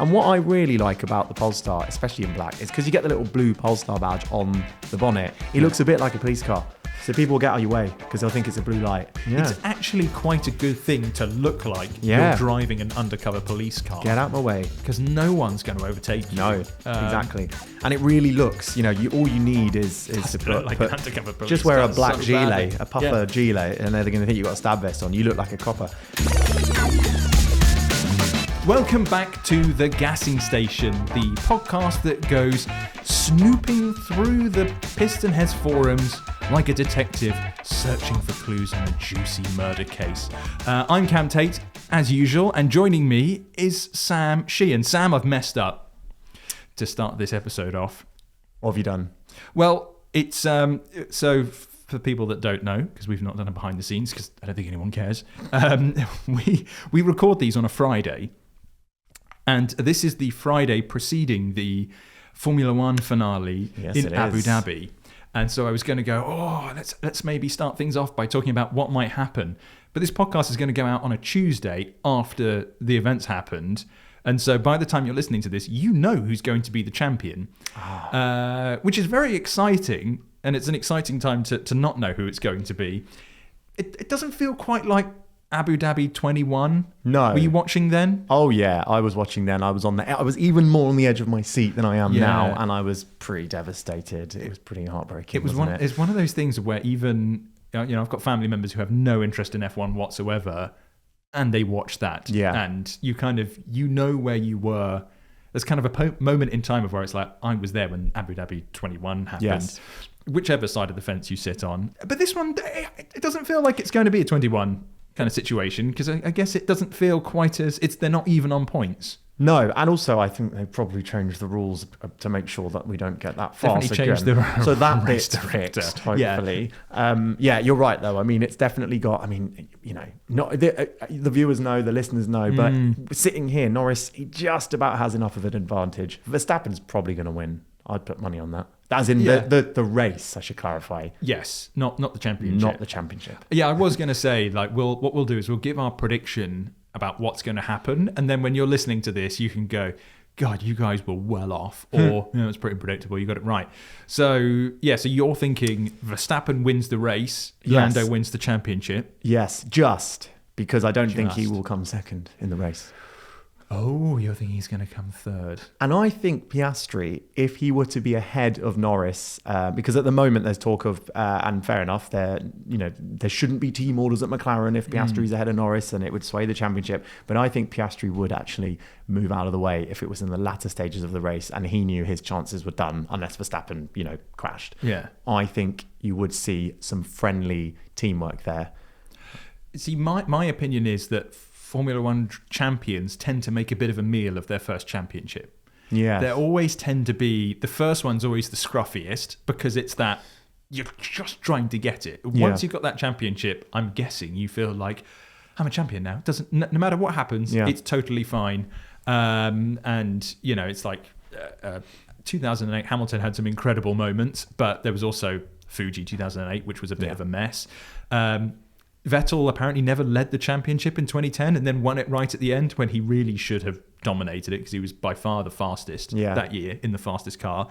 And what I really like about the Polestar, especially in black, is because you get the little blue Polestar badge on the bonnet. It looks a bit like a police car. So people will get out of your way because they'll think it's a blue light. Yeah. It's actually quite a good thing to look like you're driving an undercover police car. Get out of my way. Because no one's going to overtake you. No, exactly. And it really looks, all you need is to put an undercover police just wear car a black so gilet, badly. a puffer gilet, and they're going to think you've got a stab vest on. You look like a copper. Welcome back to The Gassing Station, the podcast that goes snooping through the Piston Heads forums like a detective searching for clues in a juicy murder case. I'm Cam Tate, as usual, and joining me is Sam Sheehan. Sam, I've messed up to start this episode off. What have you done? Well, it's so for people that don't know, because we've not done a behind the scenes, because I don't think anyone cares, we record these on a Friday. And this is the Friday preceding the Formula One finale in Abu Dhabi. And so I was going to go, let's maybe start things off by talking about what might happen. But this podcast is going to go out on a Tuesday after the events happened. And so by the time you're listening to this, you know who's going to be the champion, which is very exciting. And it's an exciting time to not know who it's going to be. It doesn't feel quite like Abu Dhabi 21. No. Were you watching then? Oh yeah, I was watching then. I was even more on the edge of my seat than I am now, and I was pretty devastated. It was pretty heartbreaking. It's one of those things where even I've got family members who have no interest in F1 whatsoever, and they watch that. Yeah. And you kind of where you were. There's kind of a moment in time of where it's like, I was there when Abu Dhabi 21 happened. Yes. Whichever side of the fence you sit on. But this one, it doesn't feel like it's going to be a 21 kind of situation, because I guess it doesn't feel quite as they're not even on points. No, and also I think they probably changed the rules to make sure that we don't get that fast again. So that bit's fixed, hopefully. Yeah, you're right though. I mean, it's definitely got. Not the viewers know, the listeners know, but sitting here, Norris he just about has enough of an advantage. Verstappen's probably going to win. I'd put money on that. As in the race, I should clarify. Yes, not the championship. Not the championship. Yeah, I was going to say, what we'll do is we'll give our prediction about what's going to happen, and then when you're listening to this, you can go, God, you guys were well off, or it's pretty predictable, you got it right. So you're thinking Verstappen wins the race, Lando wins the championship. Yes, just because I don't think he will come second in the race. Oh, you're thinking he's going to come third. And I think Piastri, if he were to be ahead of Norris, because at the moment there's talk of, and fair enough, there shouldn't be team orders at McLaren if Piastri's ahead of Norris, and it would sway the championship. But I think Piastri would actually move out of the way if it was in the latter stages of the race and he knew his chances were done unless Verstappen, crashed. Yeah. I think you would see some friendly teamwork there. See, my opinion is that Formula One champions tend to make a bit of a meal of their first championship. Yeah. They always tend to be, the first one's always the scruffiest because it's that you're just trying to get it. Once you've got that championship, I'm guessing you feel like, I'm a champion now. No matter what happens, it's totally fine. It's like 2008, Hamilton had some incredible moments, but there was also Fuji 2008, which was a bit of a mess. Vettel apparently never led the championship in 2010 and then won it right at the end when he really should have dominated it because he was by far the fastest that year in the fastest car.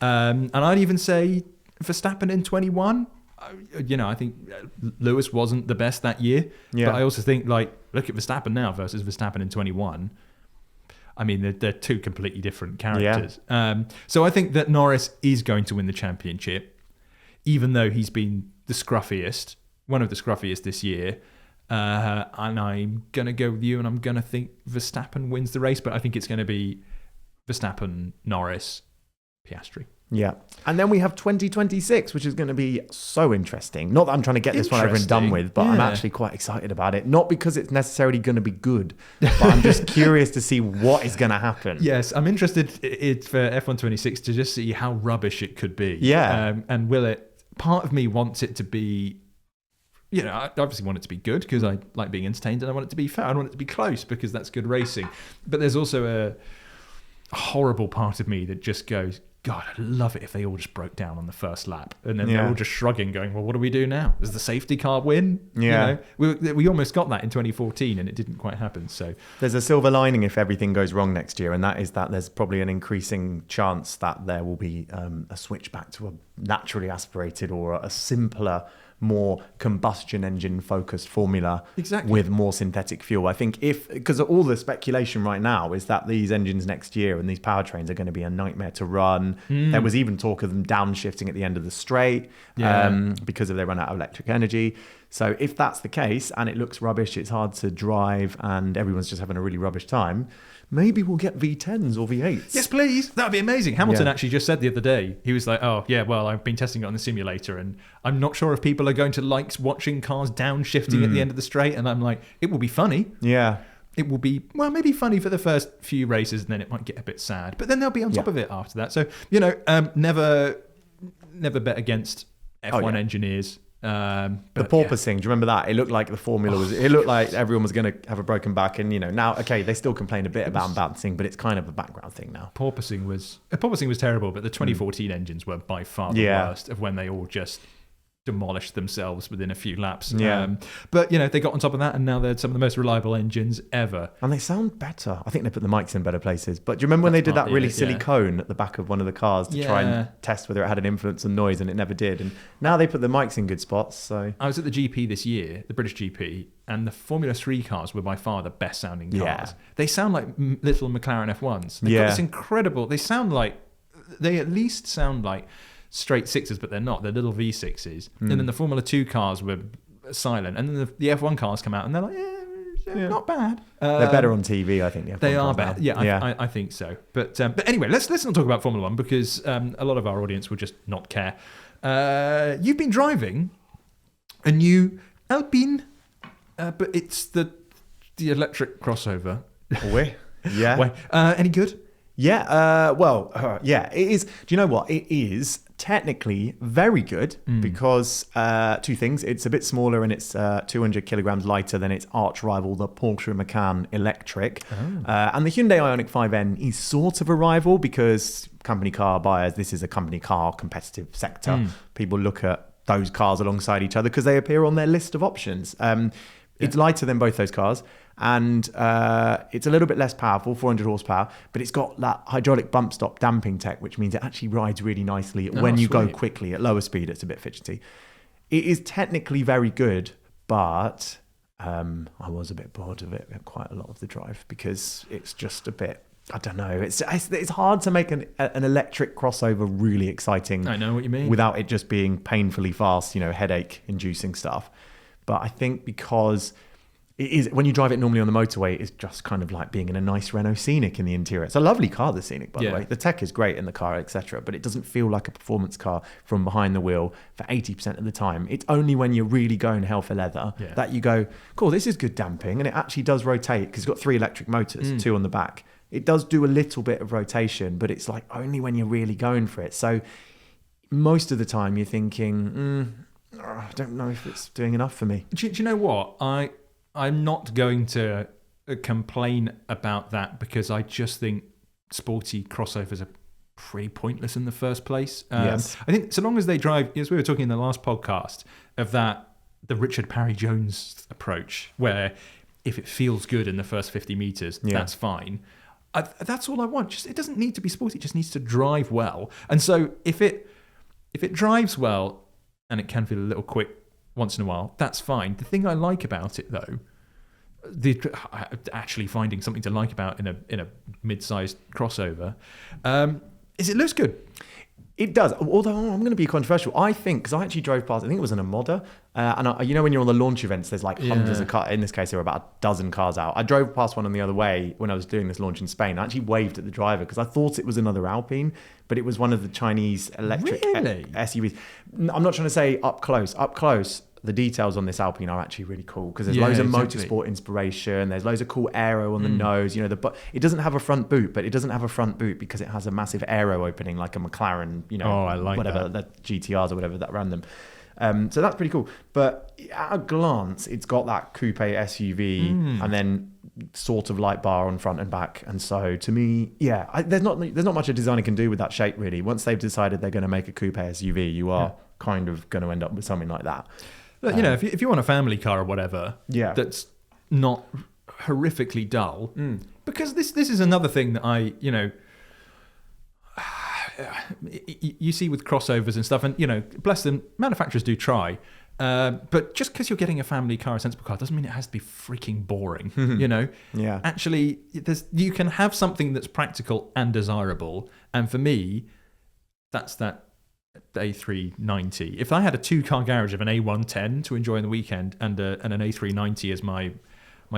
And I'd even say Verstappen in 21, I think Lewis wasn't the best that year. Yeah. But I also think, look at Verstappen now versus Verstappen in 21. I mean, they're two completely different characters. Yeah. So I think that Norris is going to win the championship, even though he's been the scruffiest. One of the scruffiest this year, and I'm going to go with you, and I'm going to think Verstappen wins the race, but I think it's going to be Verstappen, Norris, Piastri. Yeah. And then we have 2026, which is going to be so interesting. Not that I'm trying to get this one over and done with, but I'm actually quite excited about it. Not because it's necessarily going to be good, but I'm just curious to see what is going to happen. Yes, I'm interested for F1 26 to just see how rubbish it could be. Yeah. And will it... Part of me wants it to be... I obviously want it to be good because I like being entertained, and I want it to be fair. I want it to be close because that's good racing. But there's also a horrible part of me that just goes, God, I'd love it if they all just broke down on the first lap, and then Yeah. they're all just shrugging, going, "Well, what do we do now? Does the safety car win?" Yeah. We almost got that in 2014, and it didn't quite happen. So There's a silver lining if everything goes wrong next year, and that is that there's probably an increasing chance that there will be a switch back to a naturally aspirated or a simpler, more combustion engine focused formula Exactly. with more synthetic fuel. I think because all the speculation right now is that these engines next year and these powertrains are going to be a nightmare to run. There was even talk of them downshifting at the end of the straight because if they run out of electric energy. So if that's the case and it looks rubbish, it's hard to drive and everyone's just having a really rubbish time, maybe we'll get V10s or V8s. yes, please, that'd be amazing. Hamilton actually just said the other day, he was like, "Oh yeah, well, I've been testing it on the simulator, and I'm not sure if people are going to like watching cars downshifting at the end of the straight." And I'm like, "It will be funny." Yeah. It will be, well, maybe funny for the first few races, and then it might get a bit sad. But then they'll be on top of it after that. So, never bet against F1 engineers. The porpoising, do you remember that? It looked like the formula was, it looked like everyone was going to have a broken back. And, now, okay, they still complain a bit about bouncing, but it's kind of a background thing now. Porpoising was terrible, but the 2014 engines were by far the worst of when they all just demolished themselves within a few laps. But they got on top of that, and now they're some of the most reliable engines ever. And they sound better. I think they put the mics in better places. But do you remember when they did that really silly cone at the back of one of the cars to try and test whether it had an influence on noise, and it never did? And now they put the mics in good spots. So I was at the GP this year, the British GP, and the Formula 3 cars were by far the best sounding cars. Yeah. They sound like little McLaren F1s. They've got this incredible, they at least sound like straight sixes, but they're not. They're little V6s. And then the Formula 2 cars were silent. And then the F1 cars come out and they're like, not bad. They're better on TV, I think. The F1 they are cars better. Yeah, I think so. But anyway, let's not talk about Formula 1 because a lot of our audience will just not care. You've been driving a new Alpine, but it's the electric crossover. Oui. Yeah. Any good? Yeah, it is. Do you know what? It is technically very good because two things. It's a bit smaller and it's 200 kilograms lighter than its arch rival, the Porsche Macan Electric. And the Hyundai Ioniq 5N is sort of a rival because company car buyers, this is a company car competitive sector. People look at those cars alongside each other because they appear on their list of options. It's lighter than both those cars. And it's a little bit less powerful, 400 horsepower, but it's got that hydraulic bump stop damping tech, which means it actually rides really nicely when you go quickly. At lower speed, it's a bit fidgety. It is technically very good, but I was a bit bored of it quite a lot of the drive because it's just a bit, I don't know. It's hard to make an electric crossover really exciting. I know what you mean. Without it just being painfully fast, headache-inducing stuff. But I think because it is, when you drive it normally on the motorway, it's just kind of like being in a nice Renault Scenic in the interior. It's a lovely car, the Scenic, by the way. The tech is great in the car, etc. But it doesn't feel like a performance car from behind the wheel for 80% of the time. It's only when you're really going hell for leather that you go, cool, this is good damping. And it actually does rotate because it's got 3 electric motors, 2 on the back. It does do a little bit of rotation, but it's like only when you're really going for it. So most of the time you're thinking, I don't know if it's doing enough for me. Do you know what? I'm not going to complain about that because I just think sporty crossovers are pretty pointless in the first place. Yes. I think so long as they drive, as we were talking in the last podcast, of the Richard Parry Jones approach, where if it feels good in the first 50 meters, that's fine. That's all I want. It doesn't need to be sporty. It just needs to drive well. And so if it drives well and it can feel a little quick once in a while, that's fine. The thing I like about it, though, actually finding something to like about in a mid-sized crossover, is it looks good. It does, although I'm going to be controversial. I think, because I actually drove past, I think it was an Armada, and when you're on the launch events, there's like hundreds of cars. In this case, there were about a dozen cars out. I drove past one on the other way when I was doing this launch in Spain. I actually waved at the driver because I thought it was another Alpine, but it was one of the Chinese electric SUVs. I'm not trying to say up close. Up close, the details on this Alpine are actually really cool because there's loads of motorsport inspiration. There's loads of cool aero on the nose. It doesn't have a front boot, but it doesn't have a front boot because it has a massive aero opening like a McLaren. I like whatever that. the GTRs or whatever that ran them. So that's pretty cool. But at a glance, it's got that coupe SUV and then sort of light bar on front and back. And so to me, there's not much a designer can do with that shape really. Once they've decided they're going to make a coupe SUV, you are kind of going to end up with something like that. But, if you want a family car or whatever, that's not horrifically dull, because this is another thing that you see with crossovers and stuff, and bless them, manufacturers do try, but just because you're getting a family car, a sensible car, doesn't mean it has to be freaking boring. Actually, you can have something that's practical and desirable, and for me, that's that A390. If I had a 2-car garage of an A110 to enjoy on the weekend and an A390 as my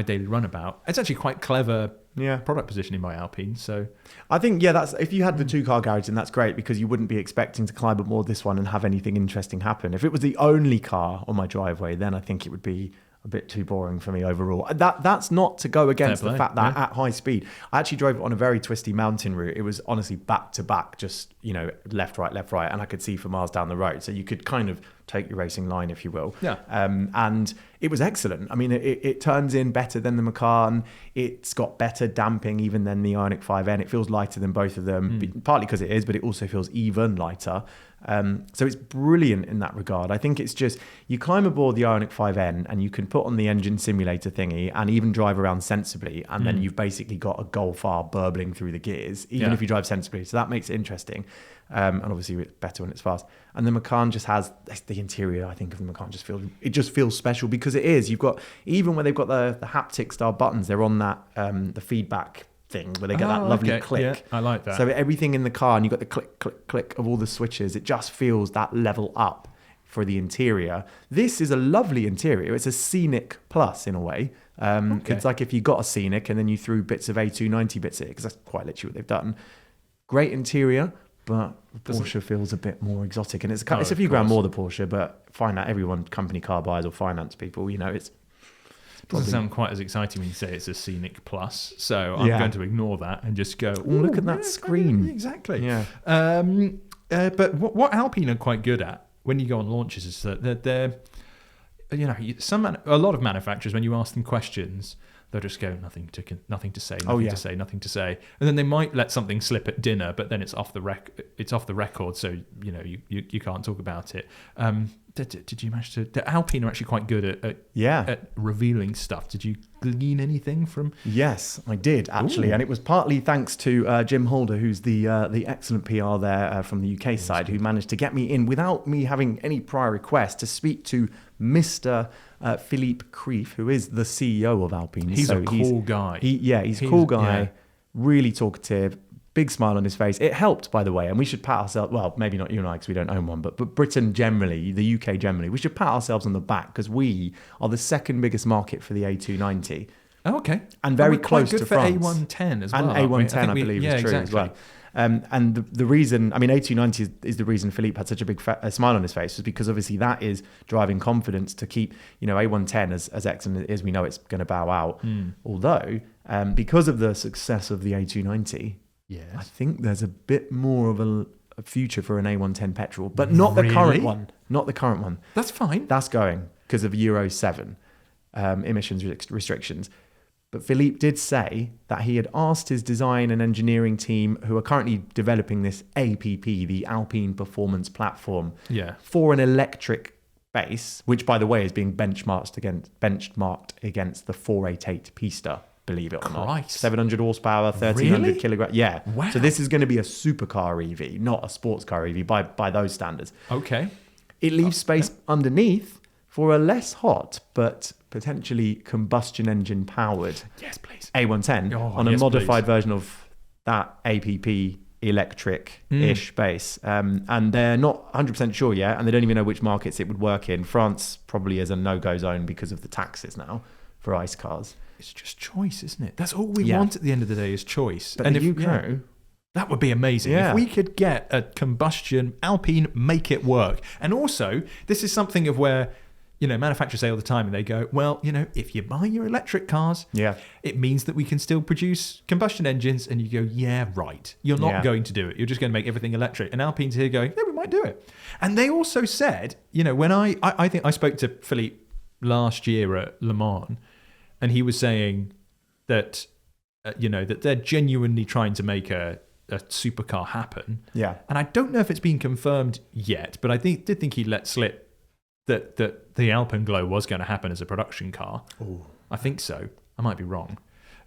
daily runabout, it's actually quite clever product positioning by Alpine. So I think that's, if you had the 2-car garage, then that's great, because you wouldn't be expecting to climb aboard this one and have anything interesting happen. If it was the only car on my driveway, then I think it would be a bit too boring for me overall. That's not to go against the fact that at high speed, I actually drove it on a very twisty mountain route. It was honestly back to back, just left, right, and I could see for miles down the road. So you could kind of take your racing line, if you will. And it was excellent. I mean, it turns in better than the Macan. It's got better damping even than the Ioniq 5N. It feels lighter than both of them, partly because it is, but it also feels even lighter. So it's brilliant in that regard. I think it's just, you climb aboard the Ioniq 5N and you can put on the engine simulator thingy and even drive around sensibly, and then you've basically got a Golf R burbling through the gears, even if you drive sensibly. So that makes it interesting. And obviously it's better when it's fast. And the Macan just has the interior. I think of the Macan just feels special, because it is. You've got, even where they've got the haptic style buttons, they're on that the feedback thing where they get that lovely click. Yeah, I like that. So everything in the car, and you've got the click, click, click of all the switches. It just feels that level up for the interior. This is a lovely interior. It's a Scenic Plus in a way. It's like if you got a Scenic and then you threw bits of A290 bits in it, because that's quite literally what they've done. Great interior, but Porsche feels a bit more exotic, and it's a few grand more the Porsche, but find out everyone company car buyers or finance people, it's doesn't sound quite as exciting when you say it's a Scenic Plus, so I'm going to ignore that and just go, look at that screen. Exactly. But what Alpine are quite good at when you go on launches is that they're a lot of manufacturers, when you ask them questions, they'll just go, nothing to say, and then they might let something slip at dinner, but then it's off the record, so you can't talk about it. Did you manage to? The Alpine are actually quite good at revealing stuff. Did you glean anything from? Yes, I did actually, and it was partly thanks to Jim Holder, who's the excellent PR there from the UK side, who managed to get me in without me having any prior request to speak to Mr. Philippe Krief, who is the CEO of Alpine. He's a cool guy. He's a cool guy, really talkative. Big smile on his face. It helped, by the way, and we should pat ourselves, well, maybe not you and I because we don't own one, but Britain generally, the UK generally, we should pat ourselves on the back because we are the second biggest market for the A290. Oh, okay. And very close to France. And A110 as well. And A110, I believe, is true as well. And the reason, A290 is the reason Philippe had such a big smile on his face, was because obviously that is driving confidence to keep, A110 as excellent as we know it's going to bow out. Although, because of the success of the A290, I think there's a bit more of a future for an A110 petrol, but not the current one. Not the current one. That's fine. That's going because of Euro 7 emissions restrictions. But Philippe did say that he had asked his design and engineering team, who are currently developing this APP, the Alpine Performance Platform, for an electric base, which, by the way, is being benchmarked against the 488 Pista. Believe it or not. 700 horsepower, 1,300 kilograms. Yeah. Wow. So this is going to be a supercar EV, not a sports car EV by those standards. Okay. It leaves space underneath for a less hot but potentially combustion engine powered A110 on a modified version of that APP electric-ish base. And they're not 100% sure yet, and they don't even know which markets it would work in. France probably is a no-go zone because of the taxes now for ICE cars. It's just choice, isn't it? That's all we want at the end of the day is choice. But that would be amazing. If we could get a combustion Alpine, make it work. And also, this is something of where, manufacturers say all the time, and they go, well, if you buy your electric cars, it means that we can still produce combustion engines. And you go, yeah, right. You're not going to do it. You're just going to make everything electric. And Alpine's here going, yeah, we might do it. And they also said, when I think I spoke to Philippe last year at Le Mans, and he was saying that, that they're genuinely trying to make a supercar happen. Yeah. And I don't know if it's been confirmed yet, but I did think he let slip that the Alpenglow was going to happen as a production car. Ooh. I think so. I might be wrong.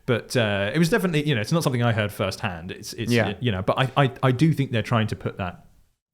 But it was definitely, it's not something I heard firsthand. It's but I do think they're trying to put that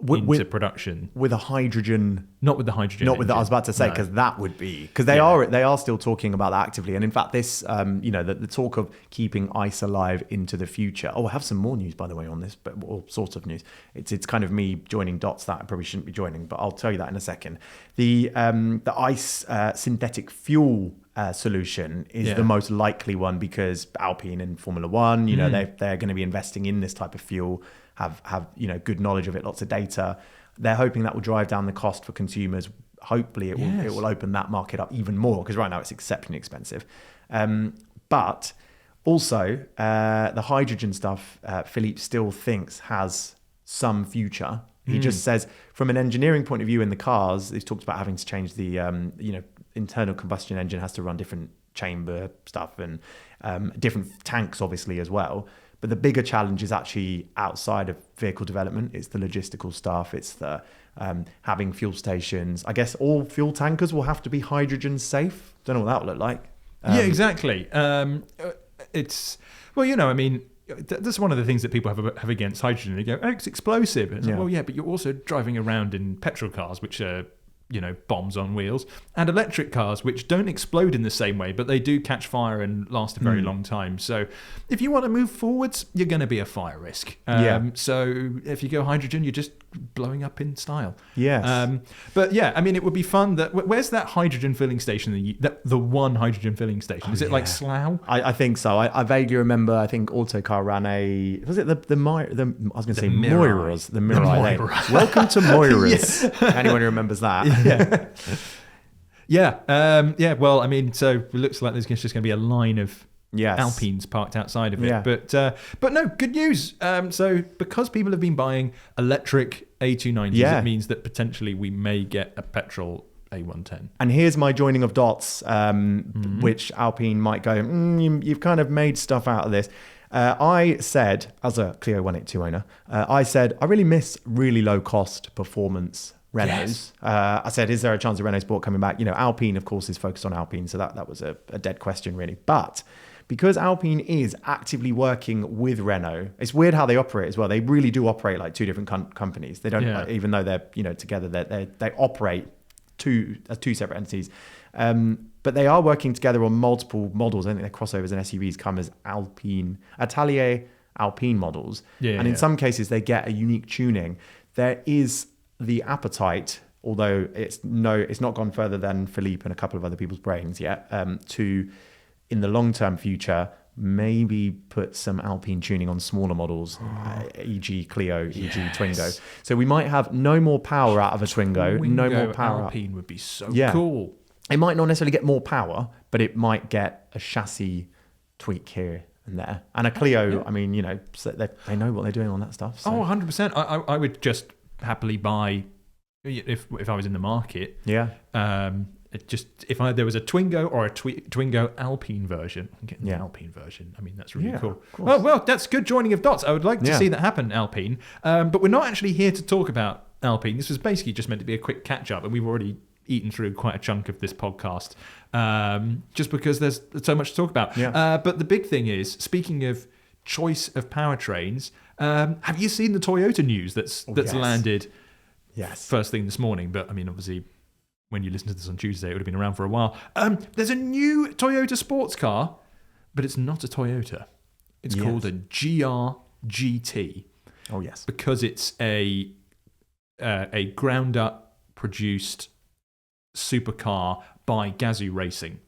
into production with a hydrogen, not with the hydrogen. Not with the, I was about to say, because that would be, because they are still talking about that actively. And in fact, this, the talk of keeping ICE alive into the future. Oh, I have some more news, by the way, on this, but all sorts of news. It's kind of me joining dots that I probably shouldn't be joining, but I'll tell you that in a second. The ICE synthetic fuel solution is the most likely one, because Alpine and Formula One, they're going to be investing in this type of fuel, have good knowledge of it, lots of data. They're hoping that will drive down the cost for consumers. Hopefully it will open that market up even more, because right now it's exceptionally expensive. But also the hydrogen stuff, Philippe still thinks has some future. He just says, from an engineering point of view in the cars, he's talked about having to change the internal combustion engine has to run different chamber stuff and different tanks obviously as well. But the bigger challenge is actually outside of vehicle development. It's the logistical stuff. It's the having fuel stations. I guess all fuel tankers will have to be hydrogen safe. Don't know what that will look like. Yeah, exactly. It's, that's one of the things that people have against hydrogen. They go, oh, it's explosive. And it's like, well, yeah, but you're also driving around in petrol cars, which are bombs on wheels, and electric cars, which don't explode in the same way, but they do catch fire and last a very long time. So if you want to move forwards, you're going to be a fire risk. So if you go hydrogen, you're just blowing up in style. Yes. But yeah, it would be fun. Where's that hydrogen filling station? The one hydrogen filling station? Is it like Slough? I think so. I vaguely remember. I think Autocar ran I was going to say Moira's. The Mirai. Welcome to Moira's. Anyone who remembers that? Well, so it looks like there's just going to be a line of Alpines parked outside of it. But no, good news. So because people have been buying electric A290s, it means that potentially we may get a petrol A110. And here's my joining of dots, which Alpine might go, you've kind of made stuff out of this. I said, as a Clio 182 owner, I really miss really low cost performance Renaults. Yes. I said, is there a chance of Renault Sport coming back? Alpine, of course, is focused on Alpine, so that was a dead question, really. But because Alpine is actively working with Renault, it's weird how they operate as well. They really do operate like two different companies. They don't, even though they're together, they operate as two separate entities. But they are working together on multiple models. I think their crossovers and SUVs come as Atelier Alpine models, and in some cases they get a unique tuning. There is the appetite, although it's not gone further than Philippe and a couple of other people's brains yet, to, in the long-term future, maybe put some Alpine tuning on smaller models, e.g. Clio, e.g. Twingo. So we might have no more power out of a Twingo, no more power. Alpine would be so cool. It might not necessarily get more power, but it might get a chassis tweak here and there. And a Clio, they know what they're doing on that stuff. So. 100%. I would just happily buy, if I was in the market. Yeah. If there was a Twingo or a Twingo Alpine version, I'm getting the Alpine version. That's really cool. Well, that's good joining of dots. I would like to see that happen, Alpine. But we're not actually here to talk about Alpine. This was basically just meant to be a quick catch up, and we've already eaten through quite a chunk of this podcast, just because there's so much to talk about. But the big thing is, speaking of choice of powertrains, have you seen the Toyota news that's landed first thing this morning? But obviously when you listen to this on Tuesday, it would have been around for a while. There's a new Toyota sports car, but it's not a Toyota. It's called a GR-GT. Oh yes, because it's a ground up produced supercar by Gazoo Racing.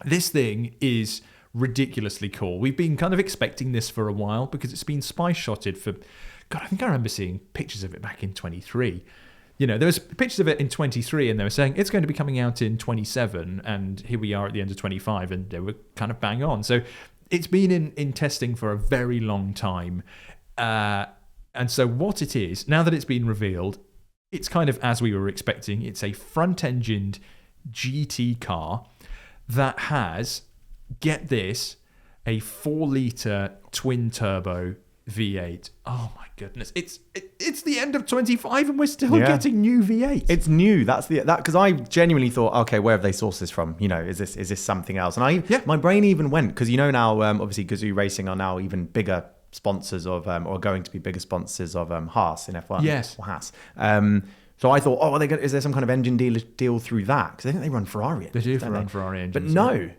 This thing is ridiculously cool. We've been kind of expecting this for a while because it's been spy shotted for, I think I remember seeing pictures of it back in 23. There was pictures of it in 23, and they were saying it's going to be coming out in 27, and here we are at the end of 25, and they were kind of bang on. So it's been in testing for a very long time. And so what it is, now that it's been revealed, it's kind of as we were expecting. It's a front-engined GT car that has, get this, a 4-litre twin-turbo V8. Oh my goodness! It's the end of 25 and we're still getting new V8. It's new. That's because I genuinely thought, okay, where have they sourced this from? Is this something else? And my brain even went, because now obviously Gazoo Racing are now even bigger sponsors of or going to be bigger sponsors of Haas in F1. Yes, or Haas. So I thought, is there some kind of engine deal through that? Because I think they run Ferrari engines. They do run Ferrari engines, but no.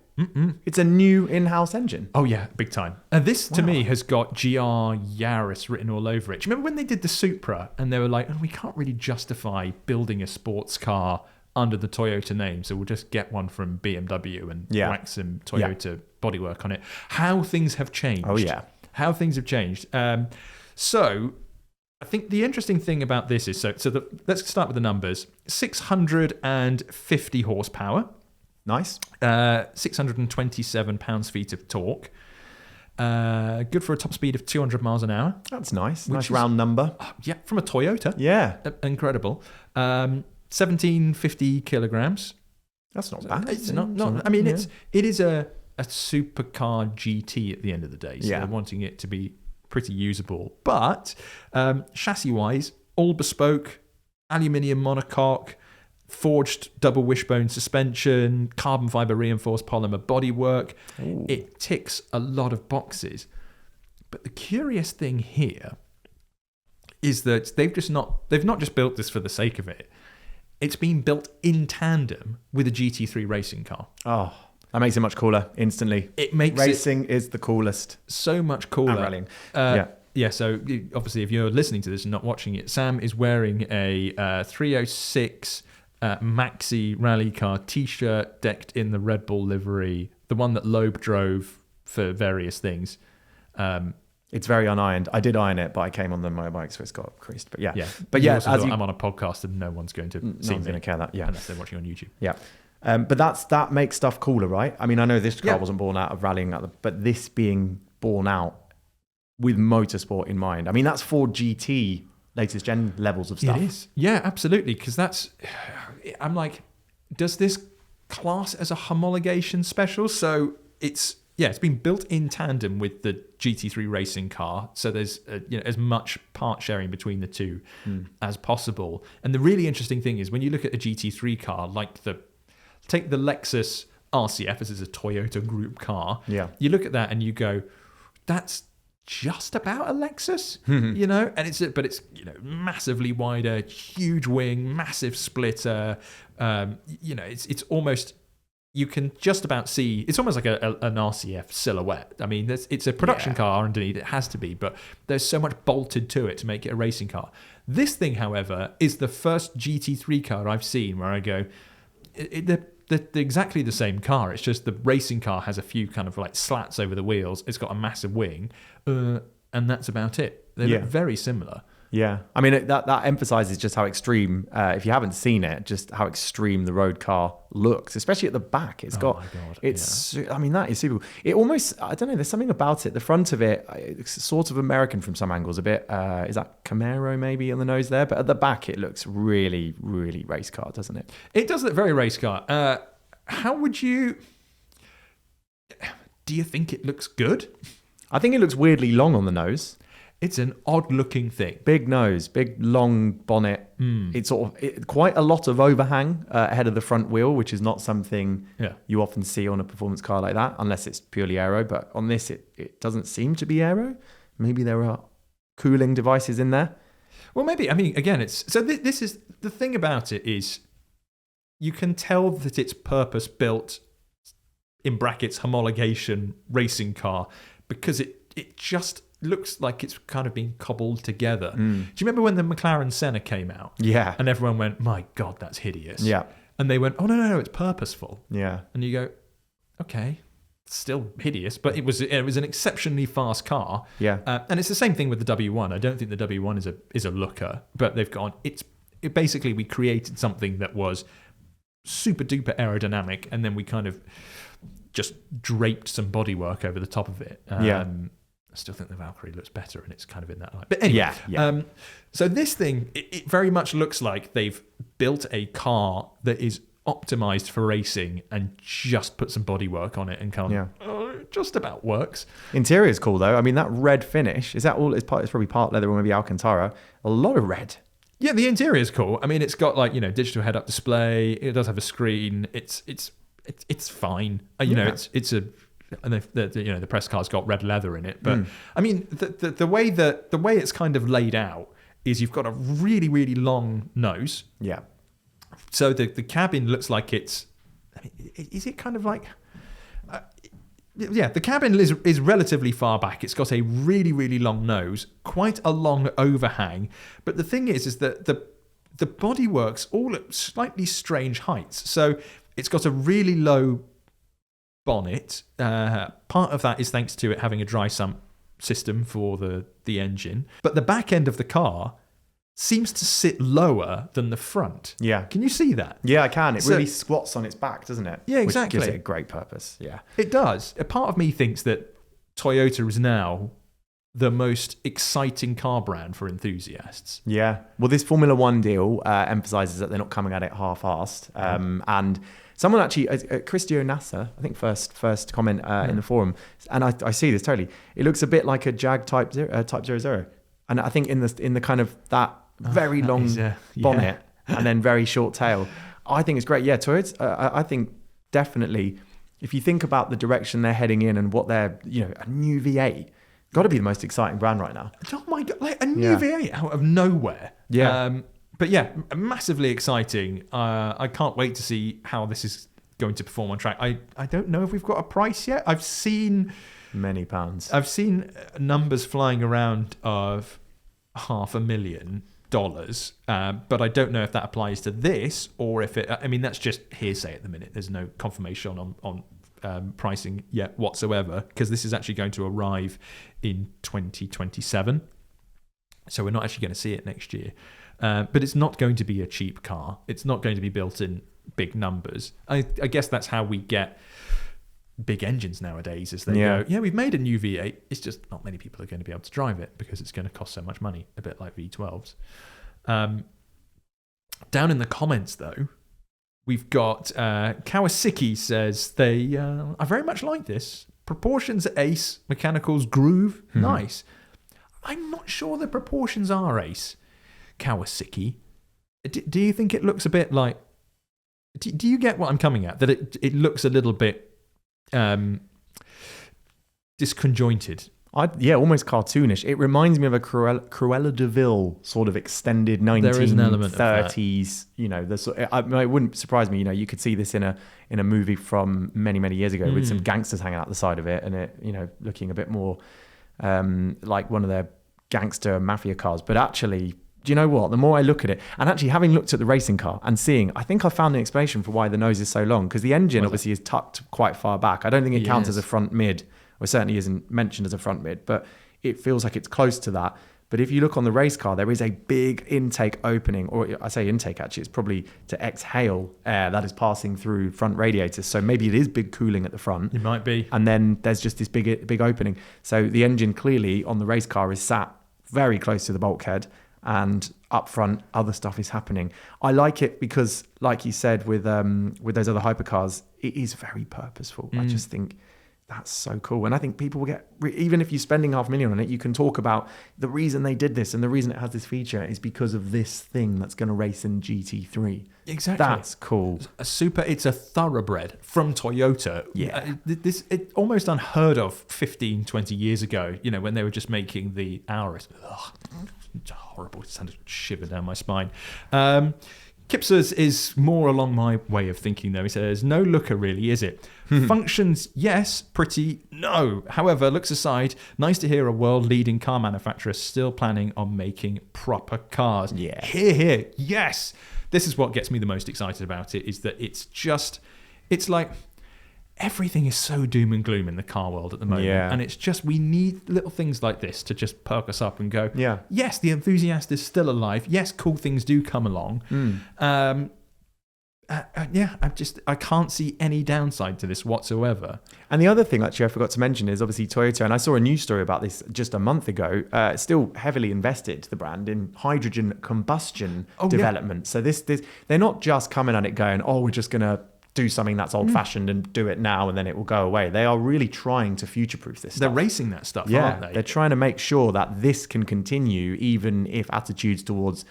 It's a new in-house engine. Oh yeah, big time. And this to me has got GR Yaris written all over it. Do you remember when they did the Supra and they were like, we can't really justify building a sports car under the Toyota name, so we'll just get one from BMW and whack some Toyota bodywork on it. How things have changed. Oh yeah. How things have changed. So I think the interesting thing about this is, let's start with the numbers. 650 horsepower. Nice. 627 pounds-feet of torque. Good for a top speed of 200 miles an hour. That's nice. Nice round number. Yeah, from a Toyota. Yeah. Incredible. 1750 kilograms. That's not bad. It's not. I mean, it is a supercar GT at the end of the day. So they're wanting it to be pretty usable. But chassis-wise, all bespoke, aluminium monocoque, forged double wishbone suspension, carbon fiber reinforced polymer bodywork. Ooh. It ticks a lot of boxes. But the curious thing here is that they've not just built this for the sake of it. It's been built in tandem with a GT3 racing car. Oh, that makes it much cooler instantly. It makes racing is the coolest. So much cooler. And rallying. Yeah, so obviously if you're listening to this and not watching it, Sam is wearing a 306 Maxi rally car t-shirt decked in the Red Bull livery, the one that Loeb drove for various things. It's very unironed. I did iron it, but I came on the motorbike, so it's got creased. But I'm on a podcast and no one's going to see me. Going to care that. Yeah, unless they're watching on YouTube. Yeah. But that makes stuff cooler, right? I mean, I know this car wasn't born out of rallying, but this being born out with motorsport in mind. I mean, that's Ford GT latest gen levels of stuff. It is. Yeah, absolutely. Because I'm like, does this class as a homologation special? So it's been built in tandem with the GT3 racing car. So there's as much part sharing between the two as possible. And the really interesting thing is when you look at a GT3 car, like take the Lexus RCF, as is a Toyota group car. Yeah. You look at that and you go, that's just about a Lexus, and it's massively wider, huge wing, massive splitter. It's almost, you can just about see, it's almost like an RCF silhouette. I mean, it's a production car underneath, it has to be, but there's so much bolted to it to make it a racing car. This thing, however, is the first GT3 car I've seen where I go, they're exactly the same car. It's just the racing car has a few kind of like slats over the wheels. It's got a massive wing, and that's about it. They look very similar. Yeah, I mean that emphasizes just how extreme. If you haven't seen it, just how extreme the road car looks, especially at the back. It's got. My God, I mean, that is super cool. It almost. I don't know. There's something about it. The front of it, it's sort of American from some angles. A bit. Is that Camaro maybe on the nose there? But at the back, it looks really, really race car, doesn't it? It does look very race car. How would you? Do you think it looks good? I think it looks weirdly long on the nose. It's an odd-looking thing. Big nose, big long bonnet. It's quite a lot of overhang ahead of the front wheel, which is not something you often see on a performance car like that, unless it's purely aero. But on this, it doesn't seem to be aero. Maybe there are cooling devices in there. Well, maybe. I mean, again, this is the thing about it is you can tell that it's purpose-built, in brackets, homologation racing car, because it just looks like it's kind of been cobbled together. Do you remember when the McLaren Senna came out? Yeah. And everyone went, my God, that's hideous. Yeah. And they went, oh, no, it's purposeful. Yeah. And you go, okay, still hideous, but it was an exceptionally fast car. Yeah. And it's the same thing with the W1. I don't think the W1 is a looker, but they've gone, basically we created something that was super duper aerodynamic, and then we kind of just draped some bodywork over the top of it. I still think the Valkyrie looks better, and it's kind of in that light. But anyway, so this thing, it very much looks like they've built a car that is optimized for racing and just put some bodywork on it and it just about works. Interior is cool though. I mean, that red finish, is that all? It's probably part leather or maybe Alcantara. A lot of red. Yeah, the interior is cool. I mean, it's got like, digital head-up display. It does have a screen. It's fine. It's a. And the press car's got red leather in it, but I mean the way it's kind of laid out is you've got a really, really long nose. Yeah. So the cabin looks like it's. I mean, is it kind of like? The cabin is relatively far back. It's got a really, really long nose, quite a long overhang. But the thing is that the bodywork's all at slightly strange heights. So it's got a really low bonnet. Part of that is thanks to it having a dry sump system for the engine. But the back end of the car seems to sit lower than the front. Yeah. Can you see that? Yeah, I can. It really squats on its back, doesn't it? Yeah, exactly. Which gives it a great purpose. Yeah. It does. A part of me thinks that Toyota is now the most exciting car brand for enthusiasts. Yeah. Well, this Formula One deal emphasizes that they're not coming at it half-assed. And someone actually, Christio Nasser, I think first comment in the forum, and I see this totally. It looks a bit like a Jag Type 00. And I think in the kind of that very long bonnet and then very short tail, I think it's great. Yeah, Toyota's, I think definitely, if you think about the direction they're heading in and what they're, a new V8, got to be the most exciting brand right now. Oh my God, like a new V8 out of nowhere. Yeah. But yeah, massively exciting. I can't wait to see how this is going to perform on track. I don't know if we've got a price yet. I've seen many pounds. I've seen numbers flying around of $500,000, but I don't know if that applies to this or if it. I mean, that's just hearsay at the minute. There's no confirmation on pricing yet whatsoever, because this is actually going to arrive in 2027. So we're not actually going to see it next year. But it's not going to be a cheap car. It's not going to be built in big numbers. I guess that's how we get big engines nowadays, is they go, we've made a new V8. It's just not many people are going to be able to drive it because it's going to cost so much money, a bit like V12s. Down in the comments, though, we've got Kawasaki says they I very much like this. Proportions ace, mechanicals groove, nice. I'm not sure the proportions are ace. Kawasaki, do you think it looks a bit like? Do you get what I'm coming at? That it looks a little bit disconjointed. Almost cartoonish. It reminds me of a Cruella de Vil sort of extended 1930s. There is an element of that. It wouldn't surprise me. You could see this in a movie from many, many years ago with some gangsters hanging out the side of it, and it looking a bit more like one of their gangster mafia cars. But actually, do you know what? The more I look at it, and actually having looked at the racing car and seeing, I think I found an explanation for why the nose is so long, because the engine obviously is tucked quite far back. I don't think it counts as a front mid, or certainly isn't mentioned as a front mid, but it feels like it's close to that. But if you look on the race car, there is a big intake opening, or I say intake actually, it's probably to exhale air that is passing through front radiators. So maybe it is big cooling at the front. It might be. And then there's just this big opening. So the engine clearly on the race car is sat very close to the bulkhead, and up front other stuff is happening. I like it because, like you said, with those other hypercars, it is very purposeful. I just think that's so cool. And I think people will get, even if you're spending $500,000 on it, you can talk about the reason they did this, and the reason it has this feature is because of this thing that's going to race in GT3. Exactly. That's cool. It's a thoroughbred from Toyota. Yeah. It almost unheard of 15, 20 years ago, when they were just making the Auris. It's horrible. It sounded shiver down my spine. Kipsers is more along my way of thinking, though. He says, no looker really, is it? Functions, yes. Pretty, no. However, looks aside, nice to hear a world-leading car manufacturer still planning on making proper cars. Yeah. Hear, yes. This is what gets me the most excited about it, is that it's like, everything is so doom and gloom in the car world at the moment. Yeah. And it's just, we need little things like this to just perk us up and go, Yeah. yes, the enthusiast is still alive. Yes, cool things do come along. I can't see any downside to this whatsoever. And the other thing, actually, I forgot to mention is obviously Toyota, and I saw a news story about this just a month ago, still heavily invested, the brand, in hydrogen combustion development. So this, they're not just coming at it going, oh, we're just going to do something that's old-fashioned and do it now and then it will go away. They are really trying to future-proof this stuff. They're racing that stuff, aren't they? They're trying to make sure that this can continue even if attitudes towards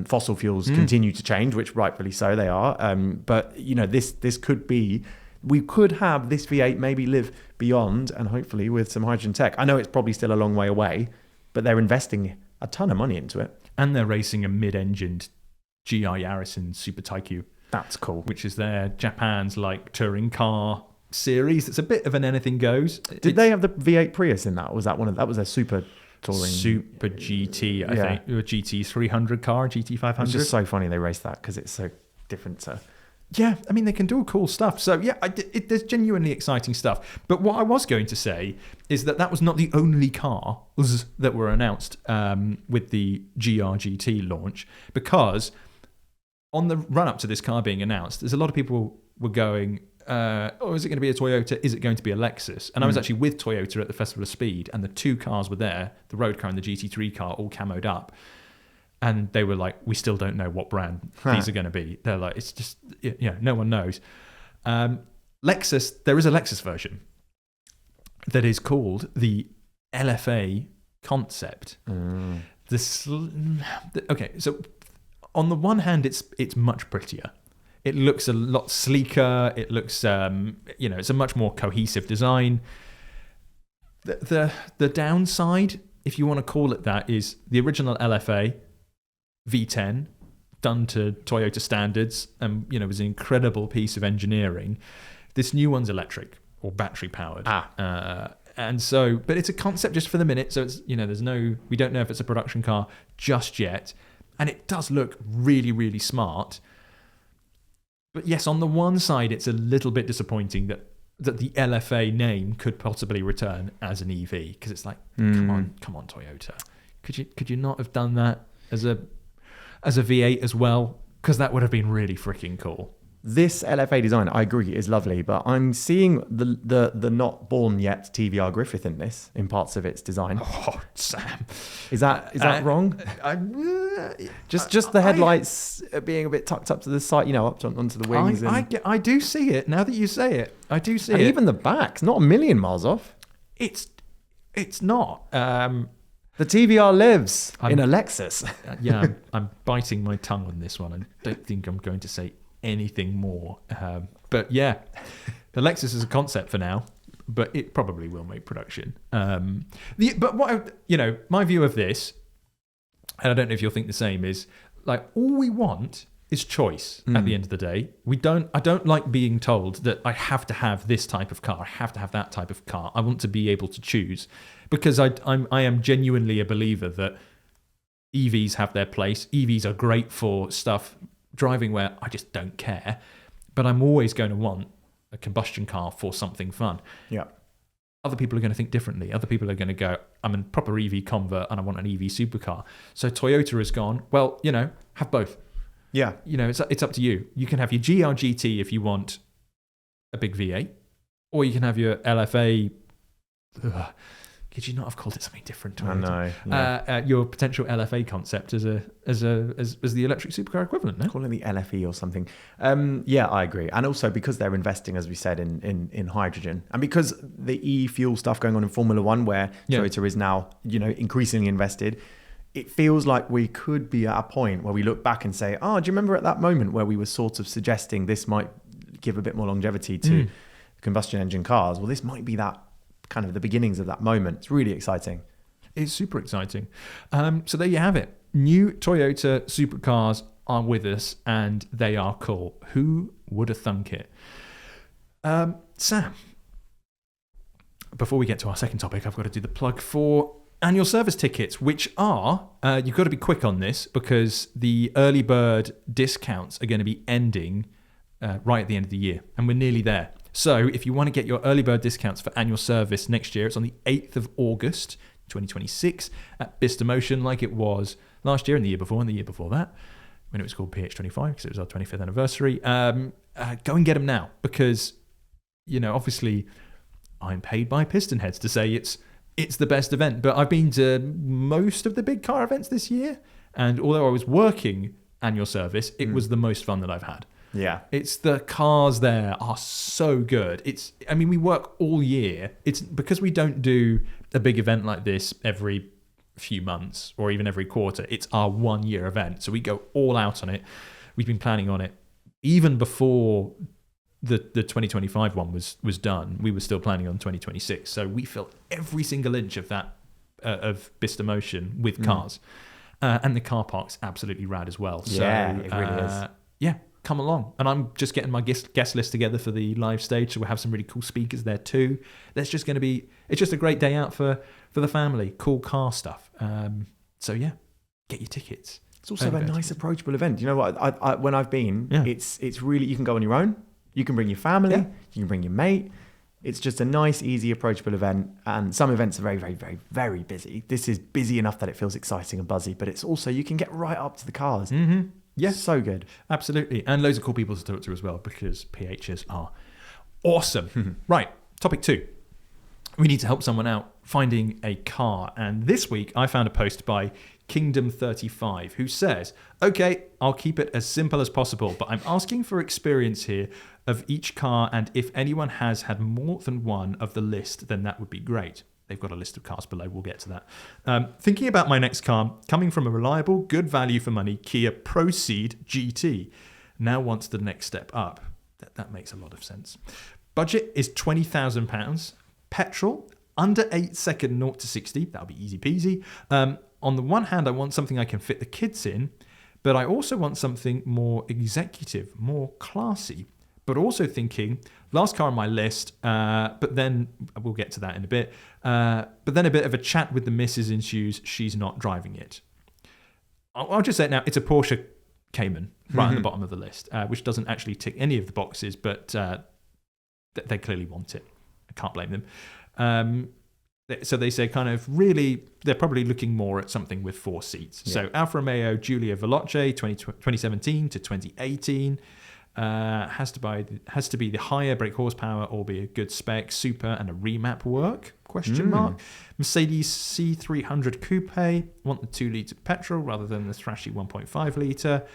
fossil fuels continue to change, which rightfully so they are. But, you know, this could be, we could have this V8 maybe live beyond, and hopefully with some hydrogen tech. I know it's probably still a long way away, but they're investing a ton of money into it. And they're racing a mid-engined GR Yaris in Super Taikyu. That's cool. Which is their Japan's like touring car series. It's a bit of an anything goes. Did they have the V8 Prius in that? Or was that that was a super touring? Super GT, I think. A GT 300 car, GT 500. It's just so funny they raced that because it's so different to... Yeah, I mean, they can do cool stuff. So, yeah, there's genuinely exciting stuff. But what I was going to say is that was not the only cars that were announced with the GR-GT launch, because on the run-up to this car being announced, there's a lot of people were going, is it going to be a Toyota? Is it going to be a Lexus? And I was actually with Toyota at the Festival of Speed, and the two cars were there, the road car and the GT3 car, all camoed up. And they were like, we still don't know what brand these are going to be. They're like, it's just, no one knows. Lexus, there is a Lexus version that is called the LFA Concept. Okay, so on the one hand, it's much prettier. It looks a lot sleeker. It looks, it's a much more cohesive design. The downside, if you want to call it that, is the original LFA V10 done to Toyota standards and was an incredible piece of engineering. This new one's electric or battery powered. And so, but it's a concept just for the minute. So it's, we don't know if it's a production car just yet. And it does look really, really smart. But yes, on the one side, it's a little bit disappointing that the LFA name could possibly return as an EV, because it's like, come on, Toyota. Could you not have done that as a V8 as well? Because that would have been really freaking cool. This LFA design, I agree, is lovely, but I'm seeing the not born yet TVR Griffith in this, in parts of its design. Oh, Sam, is that wrong? Just the headlights being a bit tucked up to the side, up onto the wings. I do see it now that you say it. I do see and it. Even the back's not a million miles off. It's not. The TVR lives in a Lexus. I'm biting my tongue on this one. I don't think I'm going to say anything more. But yeah, the Lexus is a concept for now, but it probably will make production. But what my view of this, and I don't know if you'll think the same, is like all we want is choice at the end of the day. I don't like being told that I have to have this type of car, I have to have that type of car. I want to be able to choose, because I am genuinely a believer that EVs have their place. EVs are great for stuff driving where I just don't care, but I'm always going to want a combustion car for something fun. Yeah. Other people are going to think differently. Other people are going to go, I'm a proper EV convert and I want an EV supercar. So Toyota has gone, well, have both. Yeah. It's up to you. You can have your GR-GT if you want a big V8, or you can have your LFA. Could you not have called it something different? I know. Yeah. Your potential LFA concept as the electric supercar equivalent, no? Call it the LFE or something. I agree. And also because they're investing, as we said, in hydrogen, and because the e-fuel stuff going on in Formula One, where Toyota is now, increasingly invested, it feels like we could be at a point where we look back and say, do you remember at that moment where we were sort of suggesting this might give a bit more longevity to combustion engine cars? Well, this might be that kind of the beginnings of that moment. It's really exciting. It's super exciting. So there you have it. New Toyota supercars are with us, and they are cool. Who would have thunk it? Sam, before we get to our second topic, I've got to do the plug for annual service tickets, which are, you've got to be quick on this because the early bird discounts are going to be ending right at the end of the year, and we're nearly there. So if you want to get your early bird discounts for annual service next year, it's on the 8th of August 2026 at Bicester Motion, like it was last year and the year before and the year before that, when it was called PH25 because it was our 25th anniversary. Go and get them now because, obviously I'm paid by piston heads to say it's the best event, but I've been to most of the big car events this year, and although I was working annual service, it was the most fun that I've had. Yeah. It's the cars there are so good. We work all year. It's because we don't do a big event like this every few months or even every quarter. It's our 1 year event. So we go all out on it. We've been planning on it even before the 2025 one was done. We were still planning on 2026. So we fill every single inch of that of Bicester Motion with cars. And the car park's absolutely rad as well. Yeah, so, it really is. Yeah, come along. And I'm just getting my guest list together for the live stage, so we'll have some really cool speakers there too. It's just a great day out for the family. Cool car stuff. So yeah, get your tickets. It's also a nice, approachable event. You know what? I when I've been, it's really, you can go on your own. You can bring your family. You can bring your mate. It's just a nice, easy, approachable event. And some events are very, very, very, very busy. This is busy enough that it feels exciting and buzzy, but it's also, you can get right up to the cars. Mm-hmm. Yeah, so good. Absolutely. And loads of cool people to talk to as well, because PHers are awesome. Right, topic 2. We need to help someone out finding a car. And this week I found a post by Kingdom35 who says, okay, I'll keep it as simple as possible, but I'm asking for experience here of each car, and if anyone has had more than one of the list, then that would be great. They've got a list of cars below. We'll get to that. Thinking about my next car, coming from a reliable, good value for money Kia Proceed GT. Now wants the next step up. That makes a lot of sense. Budget is £20,000. Petrol, under 8 second 0 to 60. That'll be easy peasy. On the one hand, I want something I can fit the kids in, but I also want something more executive, more classy. But also thinking, last car on my list, but then we'll get to that in a bit. But then a bit of a chat with the missus ensues. She's not driving it. I'll just say it now. It's a Porsche Cayman right on the bottom of the list, which doesn't actually tick any of the boxes, but they clearly want it. I can't blame them. So they say kind of really, they're probably looking more at something with 4 seats. Yeah. So Alfa Romeo Giulia Veloce 2017 to 2018. Has to be the higher brake horsepower or be a good spec, super, and a remap work? Question mark. Mercedes C300 Coupe, want the 2-litre petrol rather than the thrashy 1.5 litre.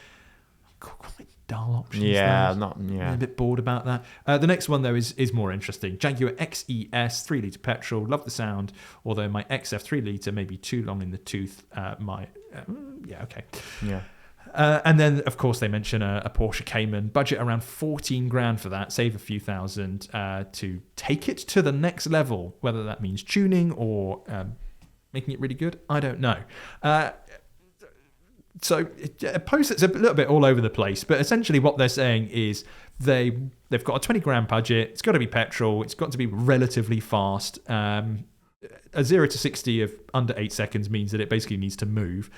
Quite dull options. Yeah, I'm a bit bored about that. The next one though is more interesting. Jaguar XES 3-litre petrol, love the sound. Although my XF 3-litre may be too long in the tooth. Okay. Yeah. And then, of course, they mention a Porsche Cayman. Budget around 14 grand for that. Save a few thousand to take it to the next level. Whether that means tuning or making it really good, I don't know. So a post that's a little bit all over the place. But essentially what they're saying is they've got a 20 grand budget. It's got to be petrol. It's got to be relatively fast. A 0 to 60 of under 8 seconds means that it basically needs to move.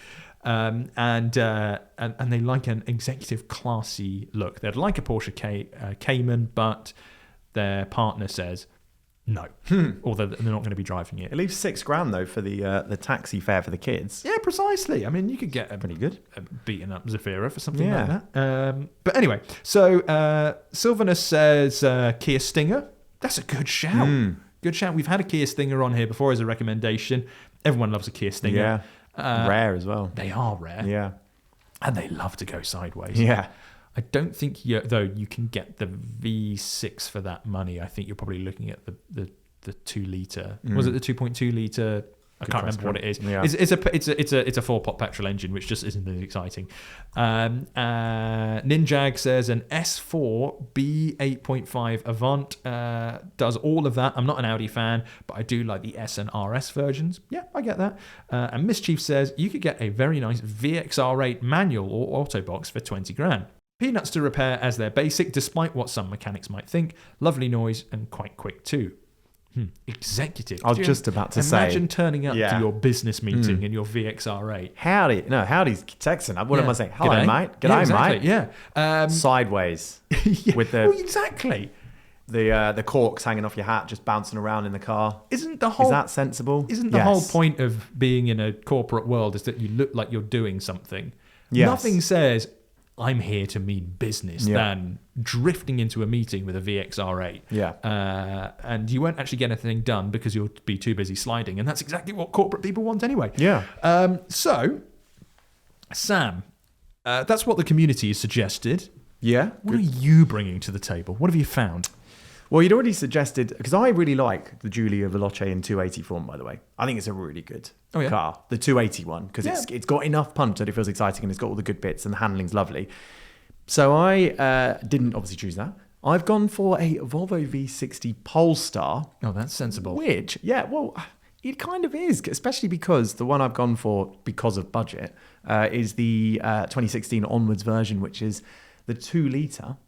And they like an executive classy look. They'd like a Porsche Cayman, but their partner says no, or they're not going to be driving it. It leaves 6 grand though for the taxi fare for the kids. Yeah, precisely. I mean, you could get pretty good a beaten up Zafira for something like that. But anyway, so Sylvanus says Kia Stinger. That's a good shout. Good shout. We've had a Kia Stinger on here before as a recommendation. Everyone loves a Kia Stinger. Yeah. Rare as well. They are rare. Yeah. And they love to go sideways. Yeah. I don't think, though, you can get the V6 for that money. I think you're probably looking at the 2-litre. Was it the 2.2 litre? I can't remember what it is. Yeah. It's a 4-pot petrol engine, which just isn't as exciting. Ninjag says an S4 B8.5 Avant does all of that. I'm not an Audi fan, but I do like the S and RS versions. Yeah, I get that. And Mischief says you could get a very nice VXR8 manual or auto box for 20 grand. Peanuts to repair as they're basic, despite what some mechanics might think. Lovely noise and quite quick too. Executive. I was just about to say. Imagine turning up to your business meeting in your VXR8. Howdy's texting. What am I saying? Hello, mate. G'day, exactly. mate. Yeah. Sideways. Yeah. With the well, exactly. the corks hanging off your hat, just bouncing around in the car. Is that sensible? Isn't the whole point of being in a corporate world is that you look like you're doing something? Yes. Nothing says I'm here to mean business than drifting into a meeting with a VXR8. Yeah. And you won't actually get anything done because you'll be too busy sliding. And that's exactly what corporate people want anyway. Yeah. So, Sam, that's what the community has suggested. Yeah. What are you bringing to the table? What have you found? Well, you'd already suggested, because I really like the Giulia Veloce in 280 form, by the way. I think it's a really good car, the 280 one, because it's got enough punch that it feels exciting and it's got all the good bits and the handling's lovely. So I didn't obviously choose that. I've gone for a Volvo V60 Polestar. Oh, that's sensible. Which, it kind of is, especially because the one I've gone for, because of budget, is the 2016 onwards version, which is the 2-litre,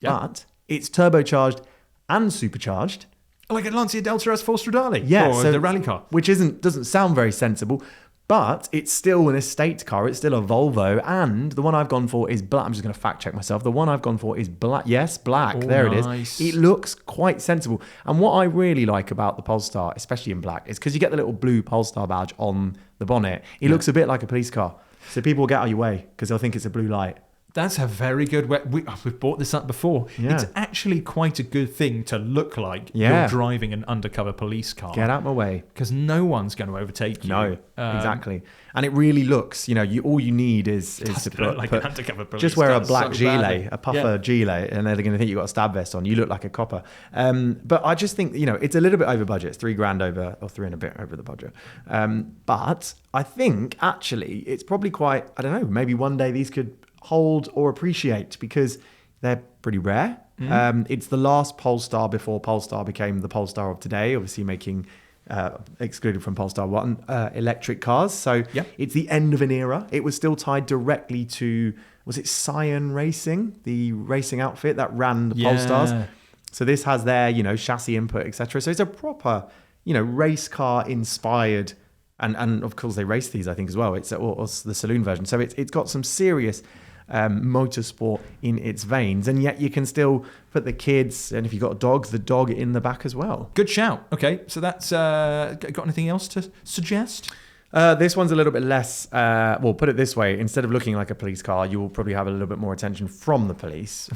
but it's turbocharged and supercharged. Like a Lancia Delta S4 Stradale. Yeah, or the rally car. Which doesn't sound very sensible, but it's still an estate car. It's still a Volvo. And the one I've gone for is black. I'm just going to fact check myself. The one I've gone for is black. Yes, black. Oh, there nice. it is. It looks quite sensible. And what I really like about the Polestar, especially in black, is because you get the little blue Polestar badge on the bonnet. It looks a bit like a police car. So people will get out of your way because they'll think it's a blue light. That's a very good way. We've brought this up before. Yeah. It's actually quite a good thing to look like you're driving an undercover police car. Get out my way. Because no one's going to overtake you. No, exactly. And it really looks, all you need is to put an undercover police just wear car a black so gilet, badly. a puffer gilet, and they're going to think you've got a stab vest on. You look like a copper. But I just think, it's a little bit over budget. It's $3,000 over, or 3 and a bit over the budget. But I think actually it's probably quite, I don't know, maybe one day these could hold or appreciate because they're pretty rare. It's the last Polestar before Polestar became the Polestar of today, obviously making excluded from Polestar 1 electric cars. So it's the end of an era. It was still tied directly to, was it Scion Racing, the racing outfit that ran the Polestars? So this has their, chassis input, etc. So it's a proper, race car inspired. And of course they race these, I think, as well. It's or the saloon version. So it's got some serious motorsport in its veins, and yet you can still put the kids, and if you've got a dog, the dog in the back as well. Good shout. Okay, so that's got anything else to suggest? This one's a little bit less, put it this way, instead of looking like a police car, you will probably have a little bit more attention from the police,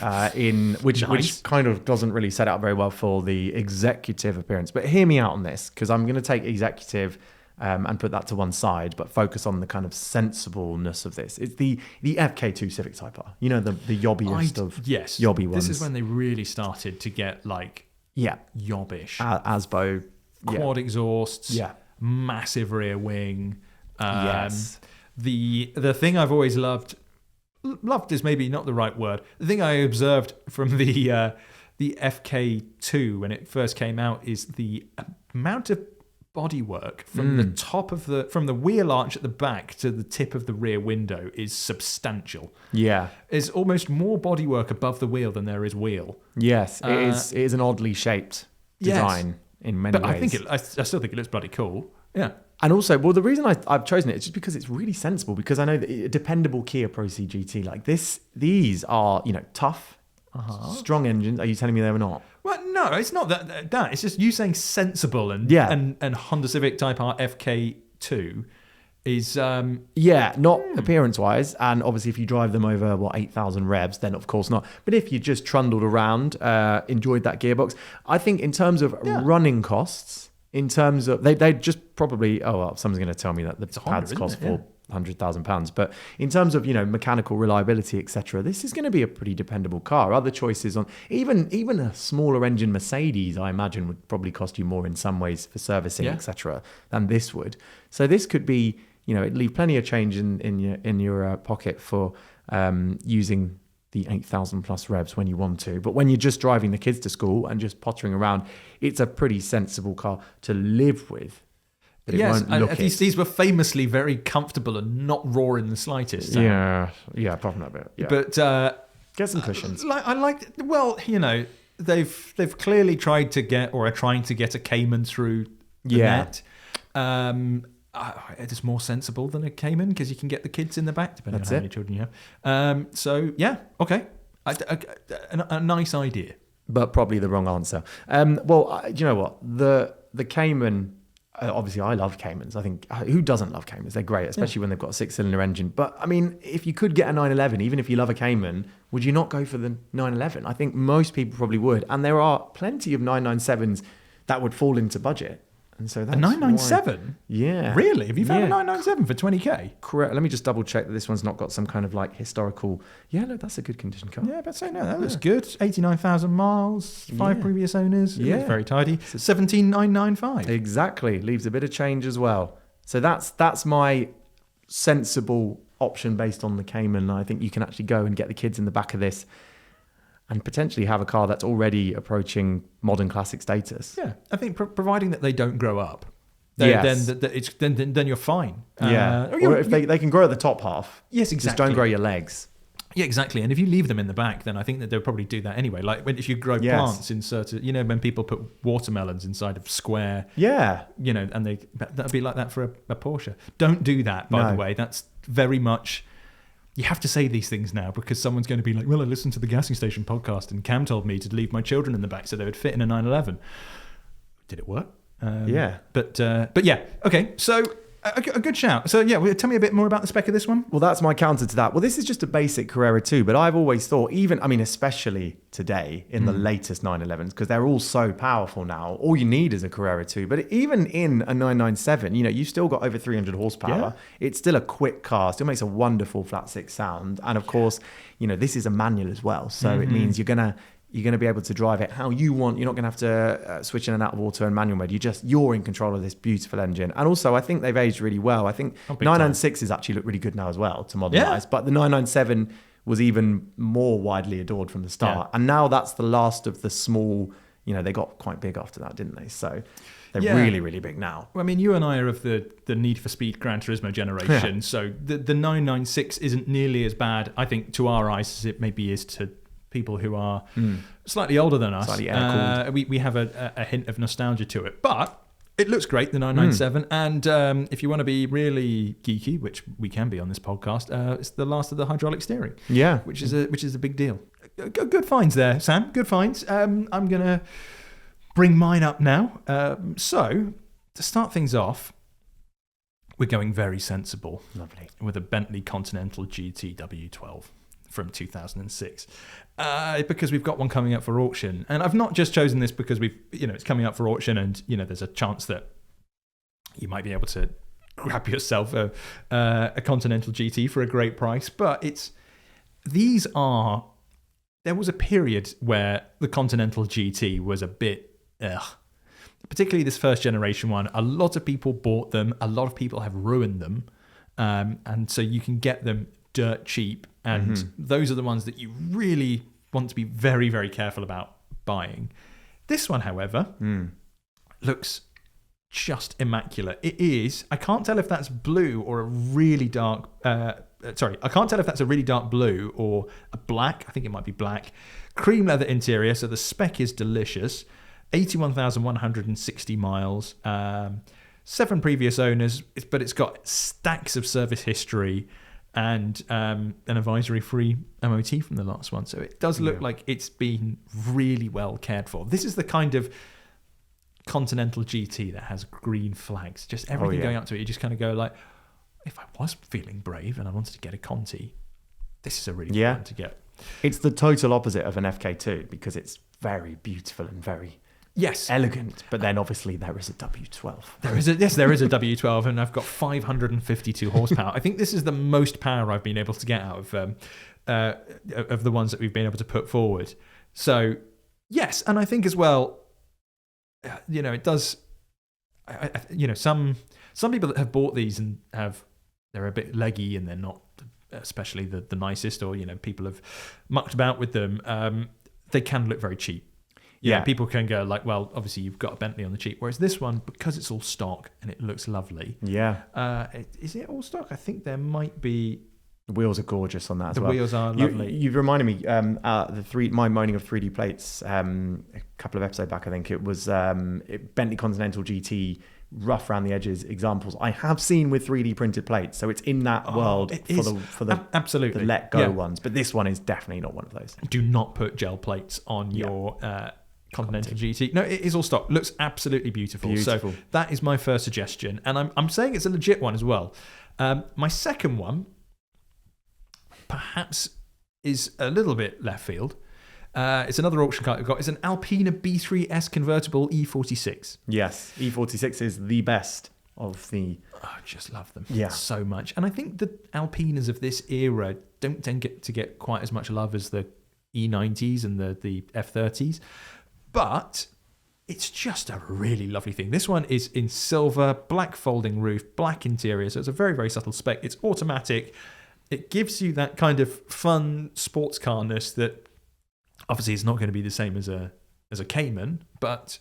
which kind of doesn't really set out very well for the executive appearance. But hear me out on this, because I'm going to take executive and put that to one side, but focus on the kind of sensibleness of this. It's the FK2 Civic Type R, the yobbiest of yobby ones. This is when they really started to get yobbish. Asbo. Quad exhausts. Yeah. Massive rear wing. Yes. The thing I've always loved is maybe not the right word. The thing I observed from the FK2 when it first came out is the amount of bodywork from the top from the wheel arch at the back to the tip of the rear window is substantial. Yeah. There's almost more bodywork above the wheel than there is wheel. Yes, it is an oddly shaped design in many ways. I still think it looks bloody cool. Yeah. And also, the reason I've chosen it is just because it's really sensible, because I know that a dependable Kia Pro C GT like this, these are, tough, strong engines. Are you telling me they were not? Well, no, it's not that. It's just you saying sensible and Honda Civic Type R FK2 is not appearance-wise, and obviously if you drive them over 8,000 revs, then of course not. But if you just trundled around, enjoyed that gearbox, I think in terms of running costs, in terms of they just probably someone's going to tell me that the pads cost £400,000, but in terms of mechanical reliability, etc., this is going to be a pretty dependable car. Other choices on even a smaller engine Mercedes, I imagine, would probably cost you more in some ways for servicing, etc., than this would. So this could be, it'd leave plenty of change in your pocket for using the 8,000 plus revs when you want to. But when you're just driving the kids to school and just pottering around, it's a pretty sensible car to live with. But these were famously very comfortable and not raw in the slightest. Yeah, apart from that bit. Yeah. But get some cushions. They've clearly tried to get, or are trying to get, a Cayman through the net. It's more sensible than a Cayman because you can get the kids in the back, depending on how many children you have. A nice idea. but probably the wrong answer. Do you know what? The Cayman, obviously I love Caymans. I think, who doesn't love Caymans? They're great, especially when they've got a 6-cylinder engine. But I mean, if you could get a 911, even if you love a Cayman, would you not go for the 911? I think most people probably would. And there are plenty of 997s that would fall into budget. And so that's a 997? Yeah. Really? Have you found a 997 for 20k? Correct. Let me just double check that this one's not got some kind of like historical. Yeah, no, that's a good condition car. Yeah, but say no, that looks good. 89,000 miles, 5 previous owners. It looks very tidy. 17,995. Exactly. Leaves a bit of change as well. So that's my sensible option based on the Cayman. I think you can actually go and get the kids in the back of this and potentially have a car that's already approaching modern classic status. Yeah, I think providing that they don't grow up, then you're fine. Yeah, or if they can grow at the top half. Yes, exactly. Just don't grow your legs. Yeah, exactly. And if you leave them in the back, then I think that they'll probably do that anyway. Like if you grow plants in certain, when people put watermelons inside of square, and that'd be like that for a Porsche. Don't do that, by the way. That's very much. You have to say these things now because someone's going to be like, well, I listened to the Gassing Station podcast and Cam told me to leave my children in the back so they would fit in a 911. Did it work? But yeah. Okay. So a good shout. So yeah, tell me a bit more about the spec of this one. Well, that's my counter to that. Well, this is just a basic Carrera 2, but I've always thought especially today in the latest 911s, because they're all so powerful now. All you need is a Carrera 2. But even in a 997, you've still got over 300 horsepower. Yeah. It's still a quick car. Still makes a wonderful flat six sound. And of course, this is a manual as well. So it means you're going to be able to drive it how you want. You're not going to have to switch in and out of auto and manual mode. You're in control of this beautiful engine. And also, I think they've aged really well. I think 996s actually look really good now as well to modernize. But the 997 was even more widely adored from the start. And now that's the last of the small, they got quite big after that, didn't they? So they're really, really big now. Well, I mean, you and I are of the Need for Speed Gran Turismo generation. So the 996 isn't nearly as bad, I think, to our eyes as it maybe is to people who are slightly older than us. Slightly air-cooled. We have a hint of nostalgia to it. But it looks great, the 997. And if you want to be really geeky, which we can be on this podcast, it's the last of the hydraulic steering. Yeah. Which is a big deal. Good finds there, Sam. Good finds. I'm going to bring mine up now. So to start things off, we're going very sensible. Lovely. With a Bentley Continental GT W12 from 2006. Because we've got one coming up for auction. And I've not just chosen this because it's coming up for auction and, there's a chance that you might be able to grab yourself a Continental GT for a great price. But there was a period where the Continental GT was a bit, particularly this first generation one. A lot of people bought them. A lot of people have ruined them. And so you can get them dirt cheap. And those are the ones that you really want to be very, very careful about buying. This one, however, looks just immaculate. It is. I can't tell if that's blue or a really dark. I can't tell if that's a really dark blue or a black. I think it might be black. Cream leather interior. So the spec is delicious. 81,160 miles. 7 previous owners, but it's got stacks of service history. And an advisory-free MOT from the last one. So it does look like it's been really well cared for. This is the kind of Continental GT that has green flags. Just everything going up to it. You just kind of go like, if I was feeling brave and I wanted to get a Conti, this is a really good one to get. It's the total opposite of an FK2 because it's very beautiful and very elegant. But then obviously there is a W12. There is a W12, and I've got 552 horsepower. I think this is the most power I've been able to get out of the ones that we've been able to put forward. So yes, and I think as well, it does. Some people that have bought these and they're a bit leggy and they're not especially the nicest, or people have mucked about with them. They can look very cheap. Yeah, people can go like, well, obviously you've got a Bentley on the cheap. Whereas this one, because it's all stock and it looks lovely. Yeah. Is it all stock? I think there might be. The wheels are gorgeous on that as well. The wheels are lovely. You've reminded me, my moaning of 3D plates, a couple of episodes back, I think it was Bentley Continental GT rough around the edges examples I have seen with 3D printed plates. So it's in that world for the absolutely the let go ones. But this one is definitely not one of those. Do not put gel plates on your Continental GT. No, it is all stock. Looks absolutely beautiful. So that is my first suggestion, and I'm saying it's a legit one as well. My second one, perhaps, is a little bit left field. It's another auction car we've got. It's an Alpine B3S convertible E46. Yes, E46 is the best of the... I just love them so much. And I think the Alpinas of this era don't tend to get quite as much love as the E90s and the F30s. But it's just a really lovely thing. This one is in silver, black folding roof, black interior. So it's a very, very subtle spec. It's automatic. It gives you that kind of fun sports carness that obviously is not going to be the same as a Cayman, but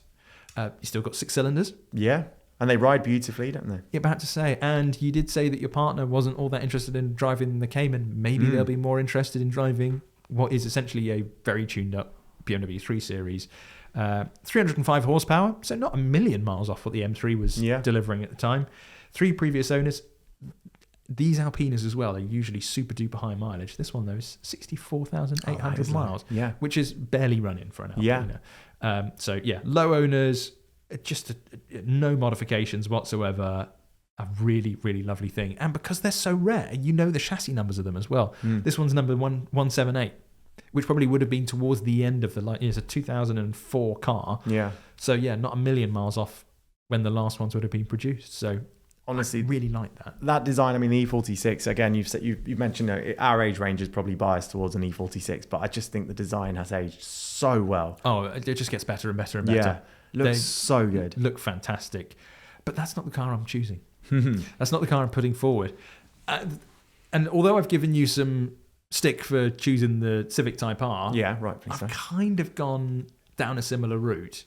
you still got 6 cylinders. Yeah. And they ride beautifully, don't they? You're about to say. And you did say that your partner wasn't all that interested in driving the Cayman. Maybe they'll be more interested in driving what is essentially a very tuned up BMW 3 Series. 305 horsepower, so not a million miles off what the M3 was delivering at the time. 3 previous owners. These Alpinas as well are usually super duper high mileage. This one though is 64,800 miles, which is barely running for an Alpina. So low owners, just no modifications whatsoever. A really, really lovely thing, and because they're so rare, the chassis numbers of them as well. This one's number 178. Which probably would have been towards the end of the life. It's a 2004 car. Yeah. So not a million miles off when the last ones would have been produced. So honestly, I really like that. That design. I mean, the E46. Again, you've mentioned our age range is probably biased towards an E46, but I just think the design has aged so well. Oh, it just gets better and better and better. Yeah, looks so good. Look fantastic, but that's not the car I'm choosing. That's not the car I'm putting forward. And although I've given you some stick for choosing the Civic Type R. Yeah, right. I've kind of gone down a similar route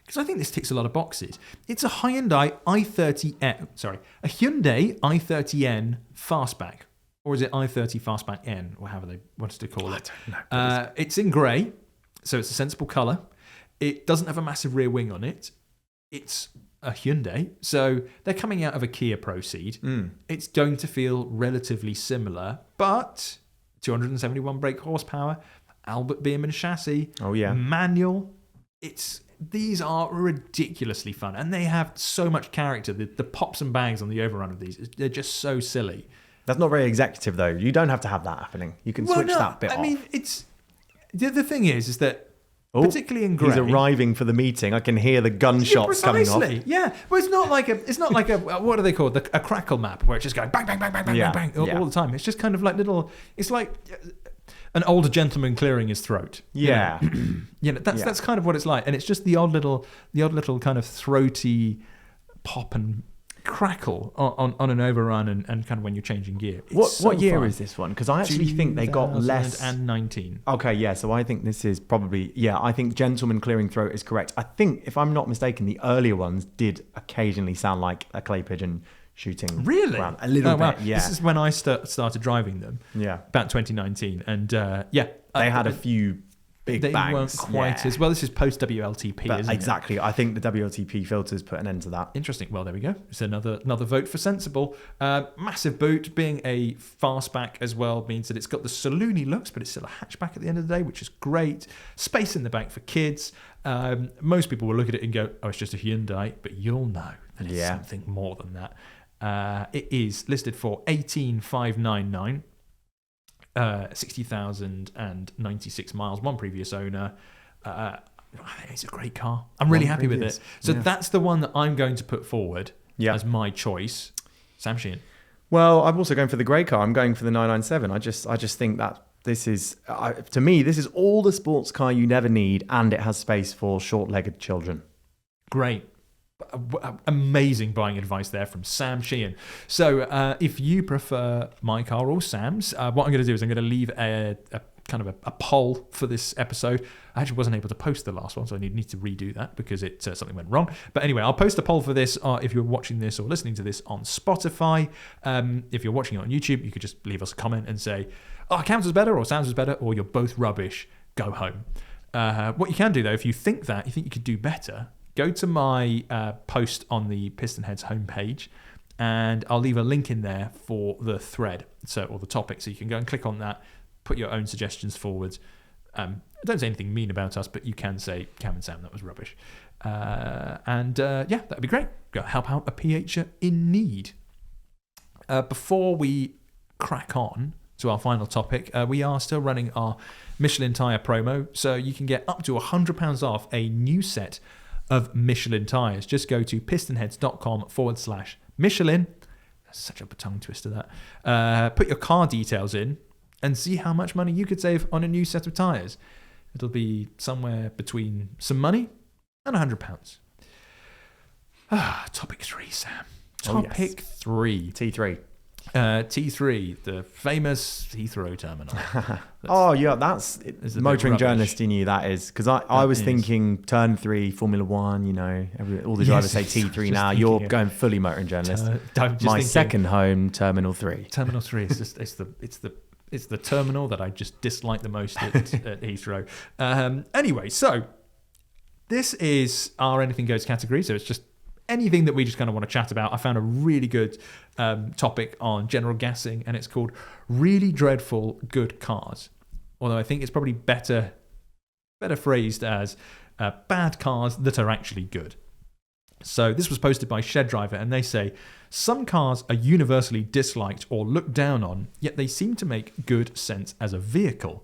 because I think this ticks a lot of boxes. It's a Hyundai i30N Fastback, or is it i30 Fastback N, or however they wanted to call it. I don't know. It's in grey, so it's a sensible colour. It doesn't have a massive rear wing on it. It's a Hyundai, so they're coming out of a Kia Proceed. It's going to feel relatively similar, but 271 brake horsepower, Albert Biermann chassis, manual. These are ridiculously fun, and they have so much character. The pops and bangs on the overrun of these, they're just so silly. That's not very executive, though. You don't have to have that happening. You can switch that bit off. I mean, it's the thing is that particularly in grey, he's arriving for the meeting. I can hear the gunshots coming off. Yeah, well, it's not like a what are they called? A crackle map where it's just going bang bang bang bang bang bang all the time. It's just kind of like little. It's like an older gentleman clearing his throat. Yeah, that's kind of what it's like, and it's just the odd little kind of throaty pop and crackle on an overrun and kind of when you're changing gear. What year is this one? Because I actually think they got less. 2019. Okay, yeah. So I think this is probably I think gentleman clearing throat is correct. I think if I'm not mistaken, the earlier ones did occasionally sound like a clay pigeon shooting. Really? Around a little bit. Wow. Yeah. This is when I started driving them. Yeah. About 2019, and they had a few big they bangs. Weren't quite as well. This is post WLTP, isn't exactly. it? I think the WLTP filters put an end to that. Interesting. Well, there we go. It's another vote for sensible. Massive boot. Being a fastback as well means that it's got the saloony looks, but it's still a hatchback at the end of the day, which is great. Space in the back for kids. Most people will look at it and go, "Oh, it's just a Hyundai," but you'll know that it's something more than that. It is listed for 18,599. 60,096 miles, one previous owner. It's a great car. I'm really happy with it. So that's the one that I'm going to put forward as my choice. Sam Sheehan. Well, I'm also going for the grey car. I'm going for the 997. I just think that this is, to me, this is all the sports car you never need, and it has space for short-legged children. Great. Amazing buying advice there from Sam Sheehan. So if you prefer my car or Sam's, what I'm going to do is I'm going to leave a kind of a poll for this episode. I actually wasn't able to post the last one, so I need to redo that because something went wrong. But anyway, I'll post a poll for this if you're watching this or listening to this on Spotify. If you're watching it on YouTube, you could just leave us a comment and say, Cam's was better or Sam's was better, or you're both rubbish, go home. What you can do, though, if you think you could do better, go to my post on the Pistonheads homepage, and I'll leave a link in there for the thread, or the topic, so you can go and click on that, put your own suggestions forward. Don't say anything mean about us, but you can say, Cam and Sam, that was rubbish. That'd be great. Go help out a PHer in need. Before we crack on to our final topic, we are still running our Michelin tyre promo, so you can get up to £100 off a new set of Michelin tyres. Just go to pistonheads.com/Michelin. That's such a tongue twister, that. Put your car details in and see how much money you could save on a new set of tyres. It'll be somewhere between some money and £100. Topic 3, Sam. Topic 3. T3. T3, the famous Heathrow terminal. That's motoring journalist in you, that is. Because I was thinking turn 3, Formula 1, all the drivers say T3 now. You're going fully motoring journalist. My second home, Terminal 3. Terminal 3 is just, it's the terminal that I just dislike the most at Heathrow. Anyway, so this is our Anything Goes category. So it's just anything that we just kind of want to chat about. I found a really good topic on general gassing, and it's called Really Dreadful Good Cars. Although I think it's probably better phrased as bad cars that are actually good. So this was posted by Shed Driver, and they say, some cars are universally disliked or looked down on, yet they seem to make good sense as a vehicle.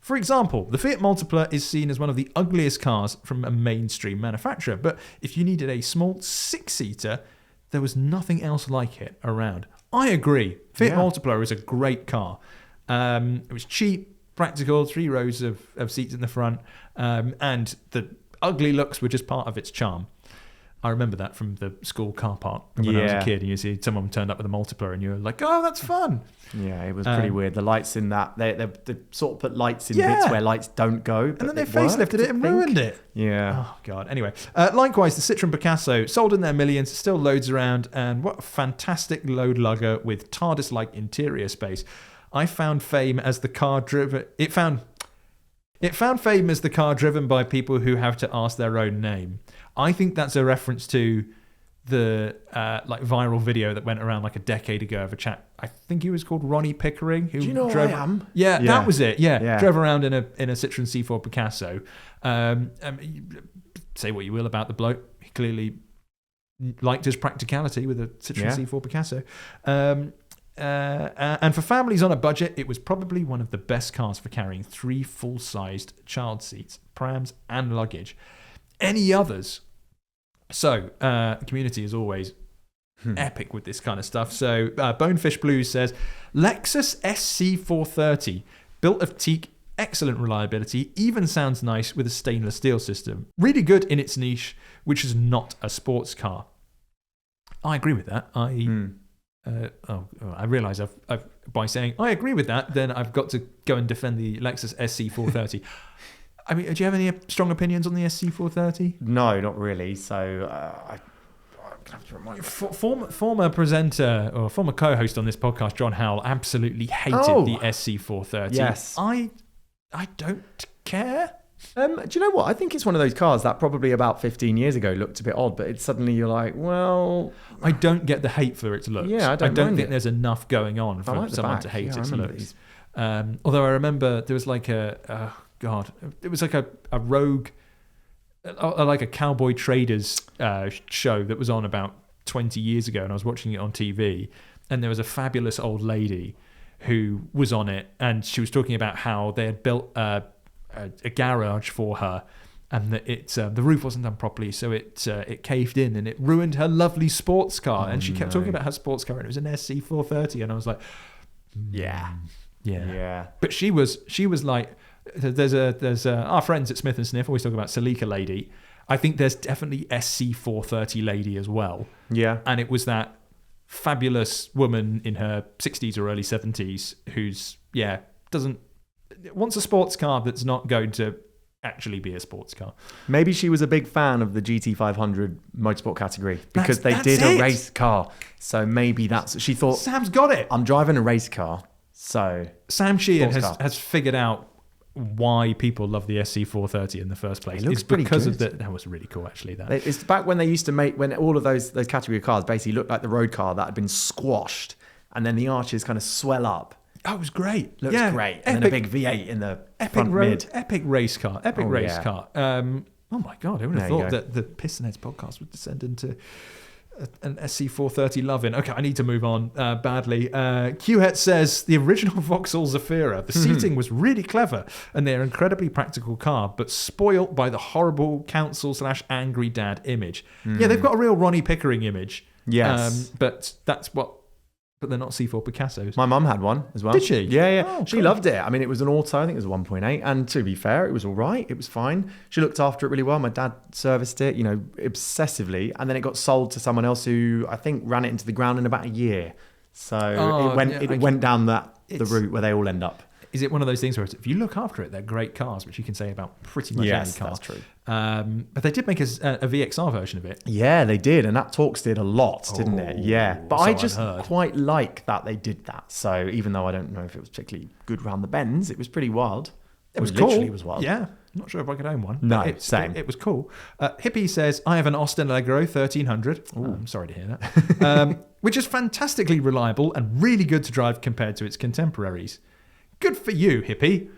For example, the Fiat Multipla is seen as one of the ugliest cars from a mainstream manufacturer, but if you needed a small 6-seater, there was nothing else like it around. I agree. Fiat Multipla is a great car. It was cheap, practical, 3 rows of seats in the front, and the ugly looks were just part of its charm. I remember that from the school car park when I was a kid, and you see someone turned up with a Multipla and you were like, oh, that's fun. Yeah, it was pretty weird. The lights in that, they sort of put lights in bits where lights don't go. And then they facelifted it and ruined it. Yeah. Oh, God. Anyway, likewise, the Citroen Picasso sold in their millions, still loads around, and what a fantastic load lugger with TARDIS-like interior space. I found fame as the car driven... It found fame as the car driven by people who have to ask their own name. I think that's a reference to the viral video that went around like a decade ago of a chap. I think he was called Ronnie Pickering. Who Do you know drove, who I am? Yeah, that was it. Yeah. Drove around in a Citroen C4 Picasso. Say what you will about the bloke. He clearly liked his practicality with a Citroen C4 Picasso. And for families on a budget, it was probably one of the best cars for carrying 3 full-sized child seats, prams, and luggage. Any others? So, the community is always epic with this kind of stuff. So, Bonefish Blues says, Lexus SC430, built of teak, excellent reliability, even sounds nice with a stainless steel system. Really good in its niche, which is not a sports car. I agree with that. I realise I've by saying I agree with that, then I've got to go and defend the Lexus SC430. I mean, do you have any strong opinions on the SC430? No, not really. So I'm gonna have to remind you. Former presenter or former co-host on this podcast, John Howell, absolutely hated the SC430. Yes, I don't care. Do you know what? I think it's one of those cars that probably about 15 years ago looked a bit odd, but it's suddenly you're like, well... I don't get the hate for its looks. Yeah, I don't think there's enough going on for someone to hate its looks. Although I remember there was like it was like a rogue, like a Cowboy Traders show that was on about 20 years ago, and I was watching it on TV, and there was a fabulous old lady who was on it, and she was talking about how they had built a garage for her, and that the roof wasn't done properly, so it caved in and it ruined her lovely sports car. And she kept talking about her sports car, and it was an SC430, and I was like, yeah. But she was like, there's our friends at Smith and Sniff always talk about Celica lady. I think there's definitely SC430 lady as well. Yeah, and it was that fabulous woman in her 60s or early 70s who's wants a sports car that's not going to actually be a sports car. Maybe she was a big fan of the GT500 motorsport category because they did a race car. So maybe she thought, Sam's got it. I'm driving a race car. So Sam Sheehan has figured out why people love the SC430 in the first place. It looks It's pretty because good. of that was really cool, actually. That It's back when they used to make, when all of those category of cars basically looked like the road car that had been squashed, and then the arches kind of swell up. Oh, it was great. Looks great. And then a big V8 in the front mid. Epic race car. Oh my God, who would have thought that the Pistonheads podcast would descend into an SC430 loving. Okay, I need to move on badly. Qhet says, the original Vauxhall Zafira, the seating was really clever and they're an incredibly practical car, but spoilt by the horrible council/angry dad image. Yeah, they've got a real Ronnie Pickering image. Yes. But they're not C4 Picassos. My mum had one as well. Did she? Yeah. Oh, she cool. loved it. I mean, it was an auto. I think it was a 1.8. And to be fair, it was all right. It was fine. She looked after it really well. My dad serviced it, obsessively. And then it got sold to someone else who I think ran it into the ground in about a year. So it went down the route where they all end up. Is it one of those things where if you look after it, they're great cars, which you can say about pretty much any car? That's true. But they did make a VXR version of it. Yeah, they did. And that Talks did a lot, didn't it? Yeah. But so I I've just heard. quite like that they did that. So even though I don't know if it was particularly good round the bends, it was pretty wild. It was cool. Literally was wild. Yeah. I'm not sure if I could own one. No, same. It was cool. Hippie says, I have an Austin Allegro 1300. I'm sorry to hear that. Which is fantastically reliable and really good to drive compared to its contemporaries. Good for you, Hippie.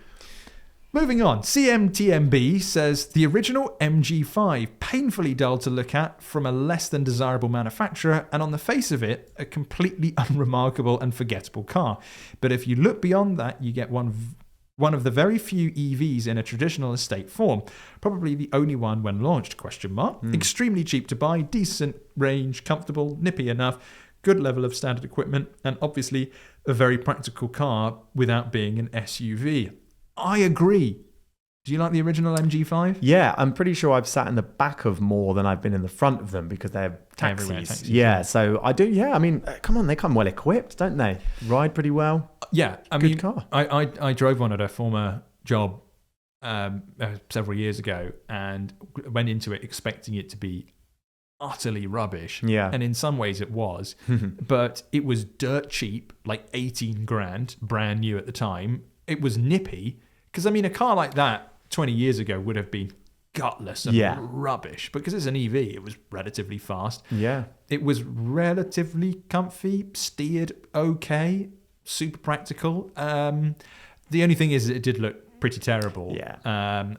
Moving on, CMTMB says, the original MG5, painfully dull to look at from a less than desirable manufacturer, and on the face of it, a completely unremarkable and forgettable car. But if you look beyond that, you get one of the very few EVs in a traditional estate form, probably the only one when launched, ? Extremely cheap to buy, decent range, comfortable, nippy enough, good level of standard equipment, and obviously a very practical car without being an SUV. I agree. Do you like the original MG5? Yeah, I'm pretty sure I've sat in the back of more than I've been in the front of them because they're taxis. Yeah, so I do. Yeah, I mean, come on, they come well equipped, don't they? Ride pretty well. Yeah, Good car. I drove one at a former job several years ago and went into it expecting it to be utterly rubbish. Yeah. And in some ways it was, but it was dirt cheap, like 18 grand, brand new at the time. It was nippy because, I mean, a car like that 20 years ago would have been gutless and rubbish, because it's an EV. It was relatively fast. Yeah. It was relatively comfy, steered okay, super practical. The only thing is it did look pretty terrible. Yeah.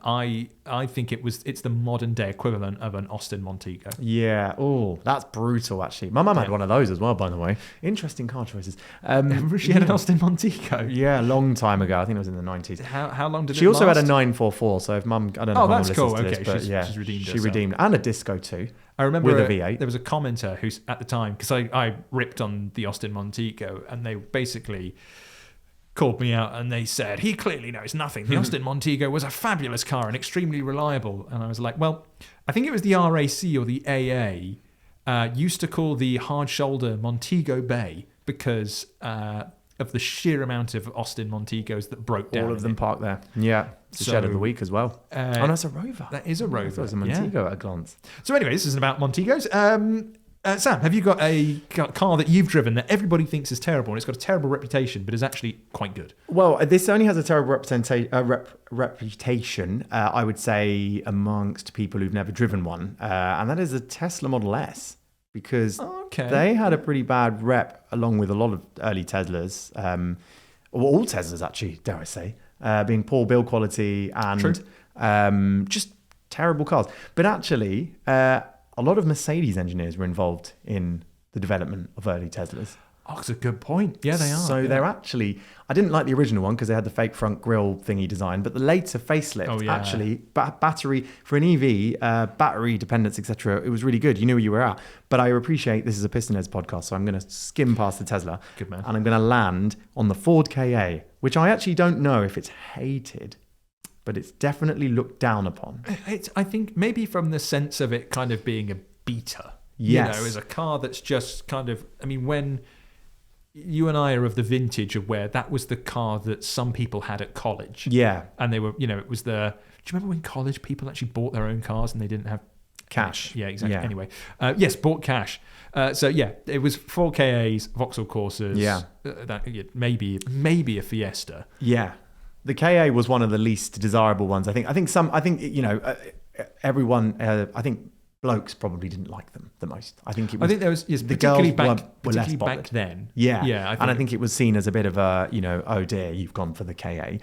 I think it's the modern day equivalent of an Austin Montego. Yeah. Oh, that's brutal, actually. My mum had one of those as well, by the way. Interesting car choices. She had an Austin Montego. Yeah, a long time ago. I think it was in the 90s. How long did she it also last? had a 944, so if mum, I don't know. Oh, that's mum cool. listens to Okay, this, but yeah, she's redeemed she herself. redeemed, and a Disco too. I remember with a V8. There was a commenter who's at the time, because I ripped on the Austin Montego, and they basically called me out and they said, he clearly knows nothing. The Austin Montego was a fabulous car and extremely reliable. And I was like, well, I think it was the RAC or the AA used to call the hard shoulder Montego Bay because of the sheer amount of Austin Montegos that broke down. All of them parked there. Yeah. It's the shed of the week as well. Oh, no, it's a Rover. That is a Rover. I thought it was a Montego at a glance. So anyway, this isn't about Montegos. Sam, have you got a car that you've driven that everybody thinks is terrible and it's got a terrible reputation but is actually quite good? Well, this only has a terrible reputation, I would say, amongst people who've never driven one. And that is a Tesla Model S. Because they had a pretty bad rep along with a lot of early Teslas. All Teslas, actually, dare I say. Being poor build quality and just terrible cars. But actually, a lot of Mercedes engineers were involved in the development of early Teslas. Oh, that's a good point. Yeah, they are. So they're actually, I didn't like the original one because they had the fake front grille thingy design, but the later facelift, actually, battery for an EV, battery dependence, etc. It was really good. You knew where you were at. But I appreciate this is a Pistonheads podcast, so I'm going to skim past the Tesla. Good man. And I'm going to land on the Ford KA, which I actually don't know if it's hated, but it's definitely looked down upon. I think maybe from the sense of it kind of being a beta. Yes. You know, as a car that's just kind of, I mean, when you and I are of the vintage of where that was the car that some people had at college. Yeah. And they were, you know, it was do you remember when college people actually bought their own cars and they didn't have cash? Yeah, exactly. Yeah. Anyway, yes, bought cash. So yeah, it was 4KAs, Vauxhall Corsas. Yeah. Maybe a Fiesta. Yeah. The KA was one of the least desirable ones. I think everyone. I think blokes probably didn't like them the most. I think it was. I think there was the particularly girls were less back bothered. then. Yeah. I think it was seen as a bit of a, oh dear, you've gone for the KA.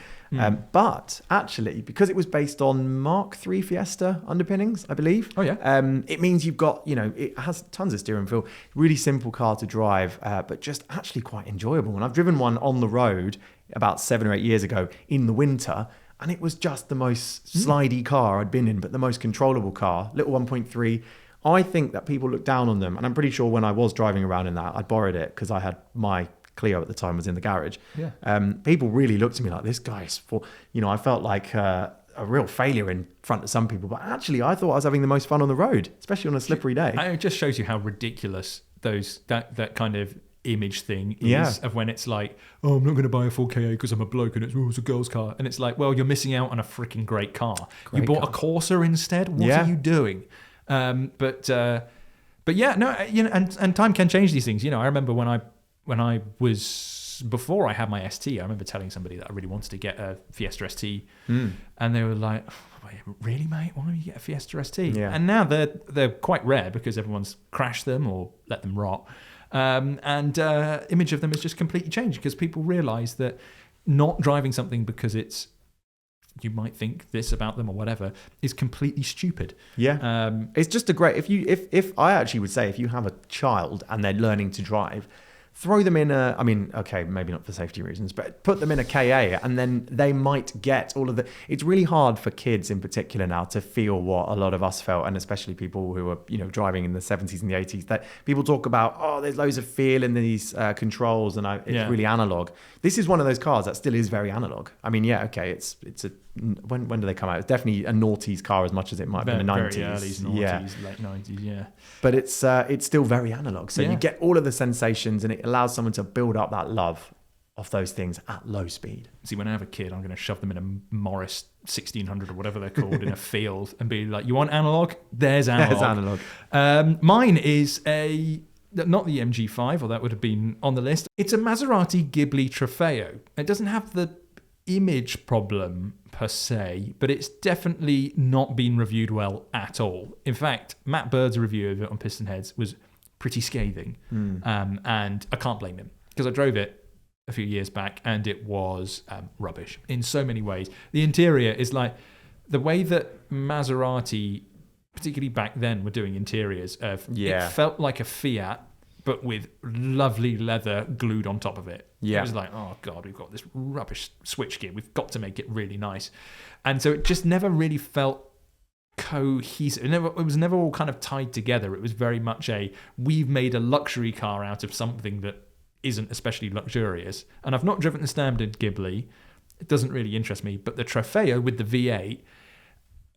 But actually, because it was based on Mark III Fiesta underpinnings, I believe. Oh, yeah. It means you've got, it has tons of steering feel, really simple car to drive, but just actually quite enjoyable. And I've driven one on the road about 7 or 8 years ago in the winter, and it was just the most slidey car I'd been in, but the most controllable car, little 1.3. I think that people look down on them, and I'm pretty sure when I was driving around in that, I borrowed it because I had my Clio at the time was in the garage. Yeah. People really looked at me like, this guy's for, I felt like a real failure in front of some people, but actually I thought I was having the most fun on the road, especially on a slippery day. It just shows you how ridiculous that kind of image thing is of when it's like, oh, I'm not going to buy a 4KA because I'm a bloke and it's a girl's car. And it's like, well, you're missing out on a freaking great car. You bought a Corsa instead? What are you doing? But yeah, no, and time can change these things. I remember when I was, before I had my ST, I remember telling somebody that I really wanted to get a Fiesta ST, and they were like, oh, really, mate? Why don't you get a Fiesta ST? Yeah. And now they're quite rare because everyone's crashed them or let them rot. Image of them has just completely changed because people realise that not driving something because you might think this about them or whatever is completely stupid. Yeah. It's just a great, if I actually would say, if you have a child and they're learning to drive, throw them in maybe not for safety reasons, but put them in a KA and then they might get all of the... It's really hard for kids in particular now to feel what a lot of us felt, and especially people who were, driving in the 70s and the 80s, that people talk about, there's loads of feel in these controls and it's really analog. This is one of those cars that still is very analog. I mean, it's a... When do they come out? It's definitely a noughties car as much as it might have been the 90s. Very early noughties, late 90s, yeah. But it's still very analog. So you get all of the sensations and it allows someone to build up that love of those things at low speed. See, when I have a kid, I'm going to shove them in a Morris 1600 or whatever they're called in a field and be like, you want analog? There's analog. Mine is not the MG5, or that would have been on the list. It's a Maserati Ghibli Trofeo. It doesn't have the image problem per se, but it's definitely not been reviewed well at all. In fact, Matt Bird's review of it on Pistonheads was pretty scathing, and I can't blame him because I drove it a few years back and it was rubbish in so many ways. The interior is like the way that Maserati, particularly back then, were doing interiors. It felt like a Fiat, but with lovely leather glued on top of it. Yeah. It was like, oh God, we've got this rubbish switchgear. We've got to make it really nice. And so it just never really felt cohesive. It was never all kind of tied together. It was very much we've made a luxury car out of something that isn't especially luxurious. And I've not driven the standard Ghibli. It doesn't really interest me. But the Trofeo with the V8,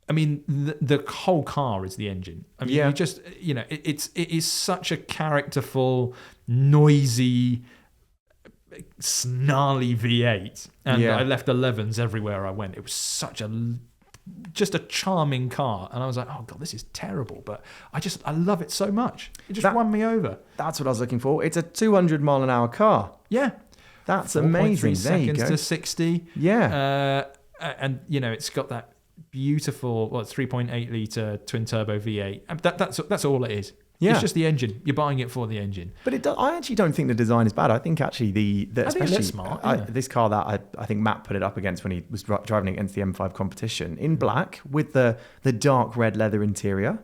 I mean, the whole car is the engine. I mean, you just, it is such a characterful, noisy, snarly V8. And I left 11s everywhere I went. It was just a charming car. And I was like, oh God, this is terrible. But I love it so much. It just won me over. That's what I was looking for. It's a 200 mile an hour car. Yeah. That's amazing. 4.3 seconds to 60. Yeah. And, it's got that beautiful 3.8 litre twin turbo V8. That's all it is. Yeah. It's just the engine. You're buying it for the engine. But I actually don't think the design is bad. I think actually especially smart. This car that I think Matt put it up against when he was driving against the M5 competition in black with the dark red leather interior.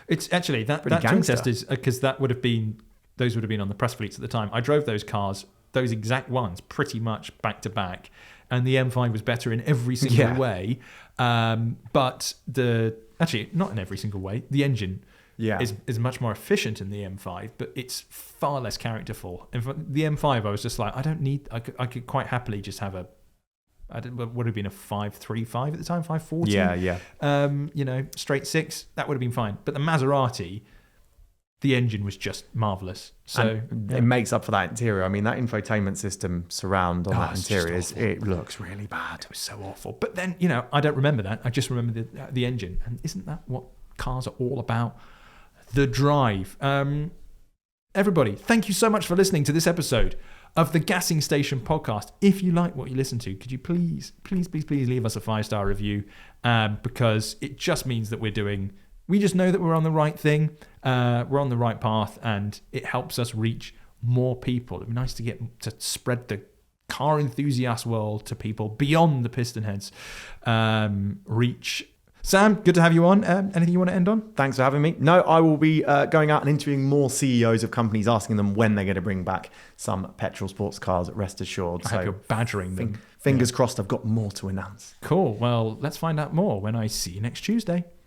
It's actually that twin test is because those would have been on the press fleets at the time. I drove those cars, those exact ones, pretty much back to back, and the M5 was better in every single way. But actually not in every single way. The engine is much more efficient in the M5, but it's far less characterful. In fact, the M5, I was just like, I could quite happily just have what would have been a 535 at the time, 540. Yeah. Straight six, that would have been fine. But the Maserati, the engine was just marvellous. So it makes up for that interior. I mean, that infotainment system surround on that interior, it looks really bad. It was so awful. But then, I don't remember that. I just remember the engine. And isn't that what cars are all about? The drive. Everybody, thank you so much for listening to this episode. of the Gassing Station podcast. If you like what you listen to, could you please leave us a 5-star review, because it just means that we just know that we're on the right thing, we're on the right path, and it helps us reach more people. It'd be nice to spread the car enthusiast world to people beyond the piston heads reach. Sam, good to have you on. Anything you want to end on? Thanks for having me. No, I will be going out and interviewing more CEOs of companies, asking them when they're going to bring back some petrol sports cars, rest assured. I hope you're badgering them. Fingers crossed, I've got more to announce. Cool. Well, let's find out more when I see you next Tuesday.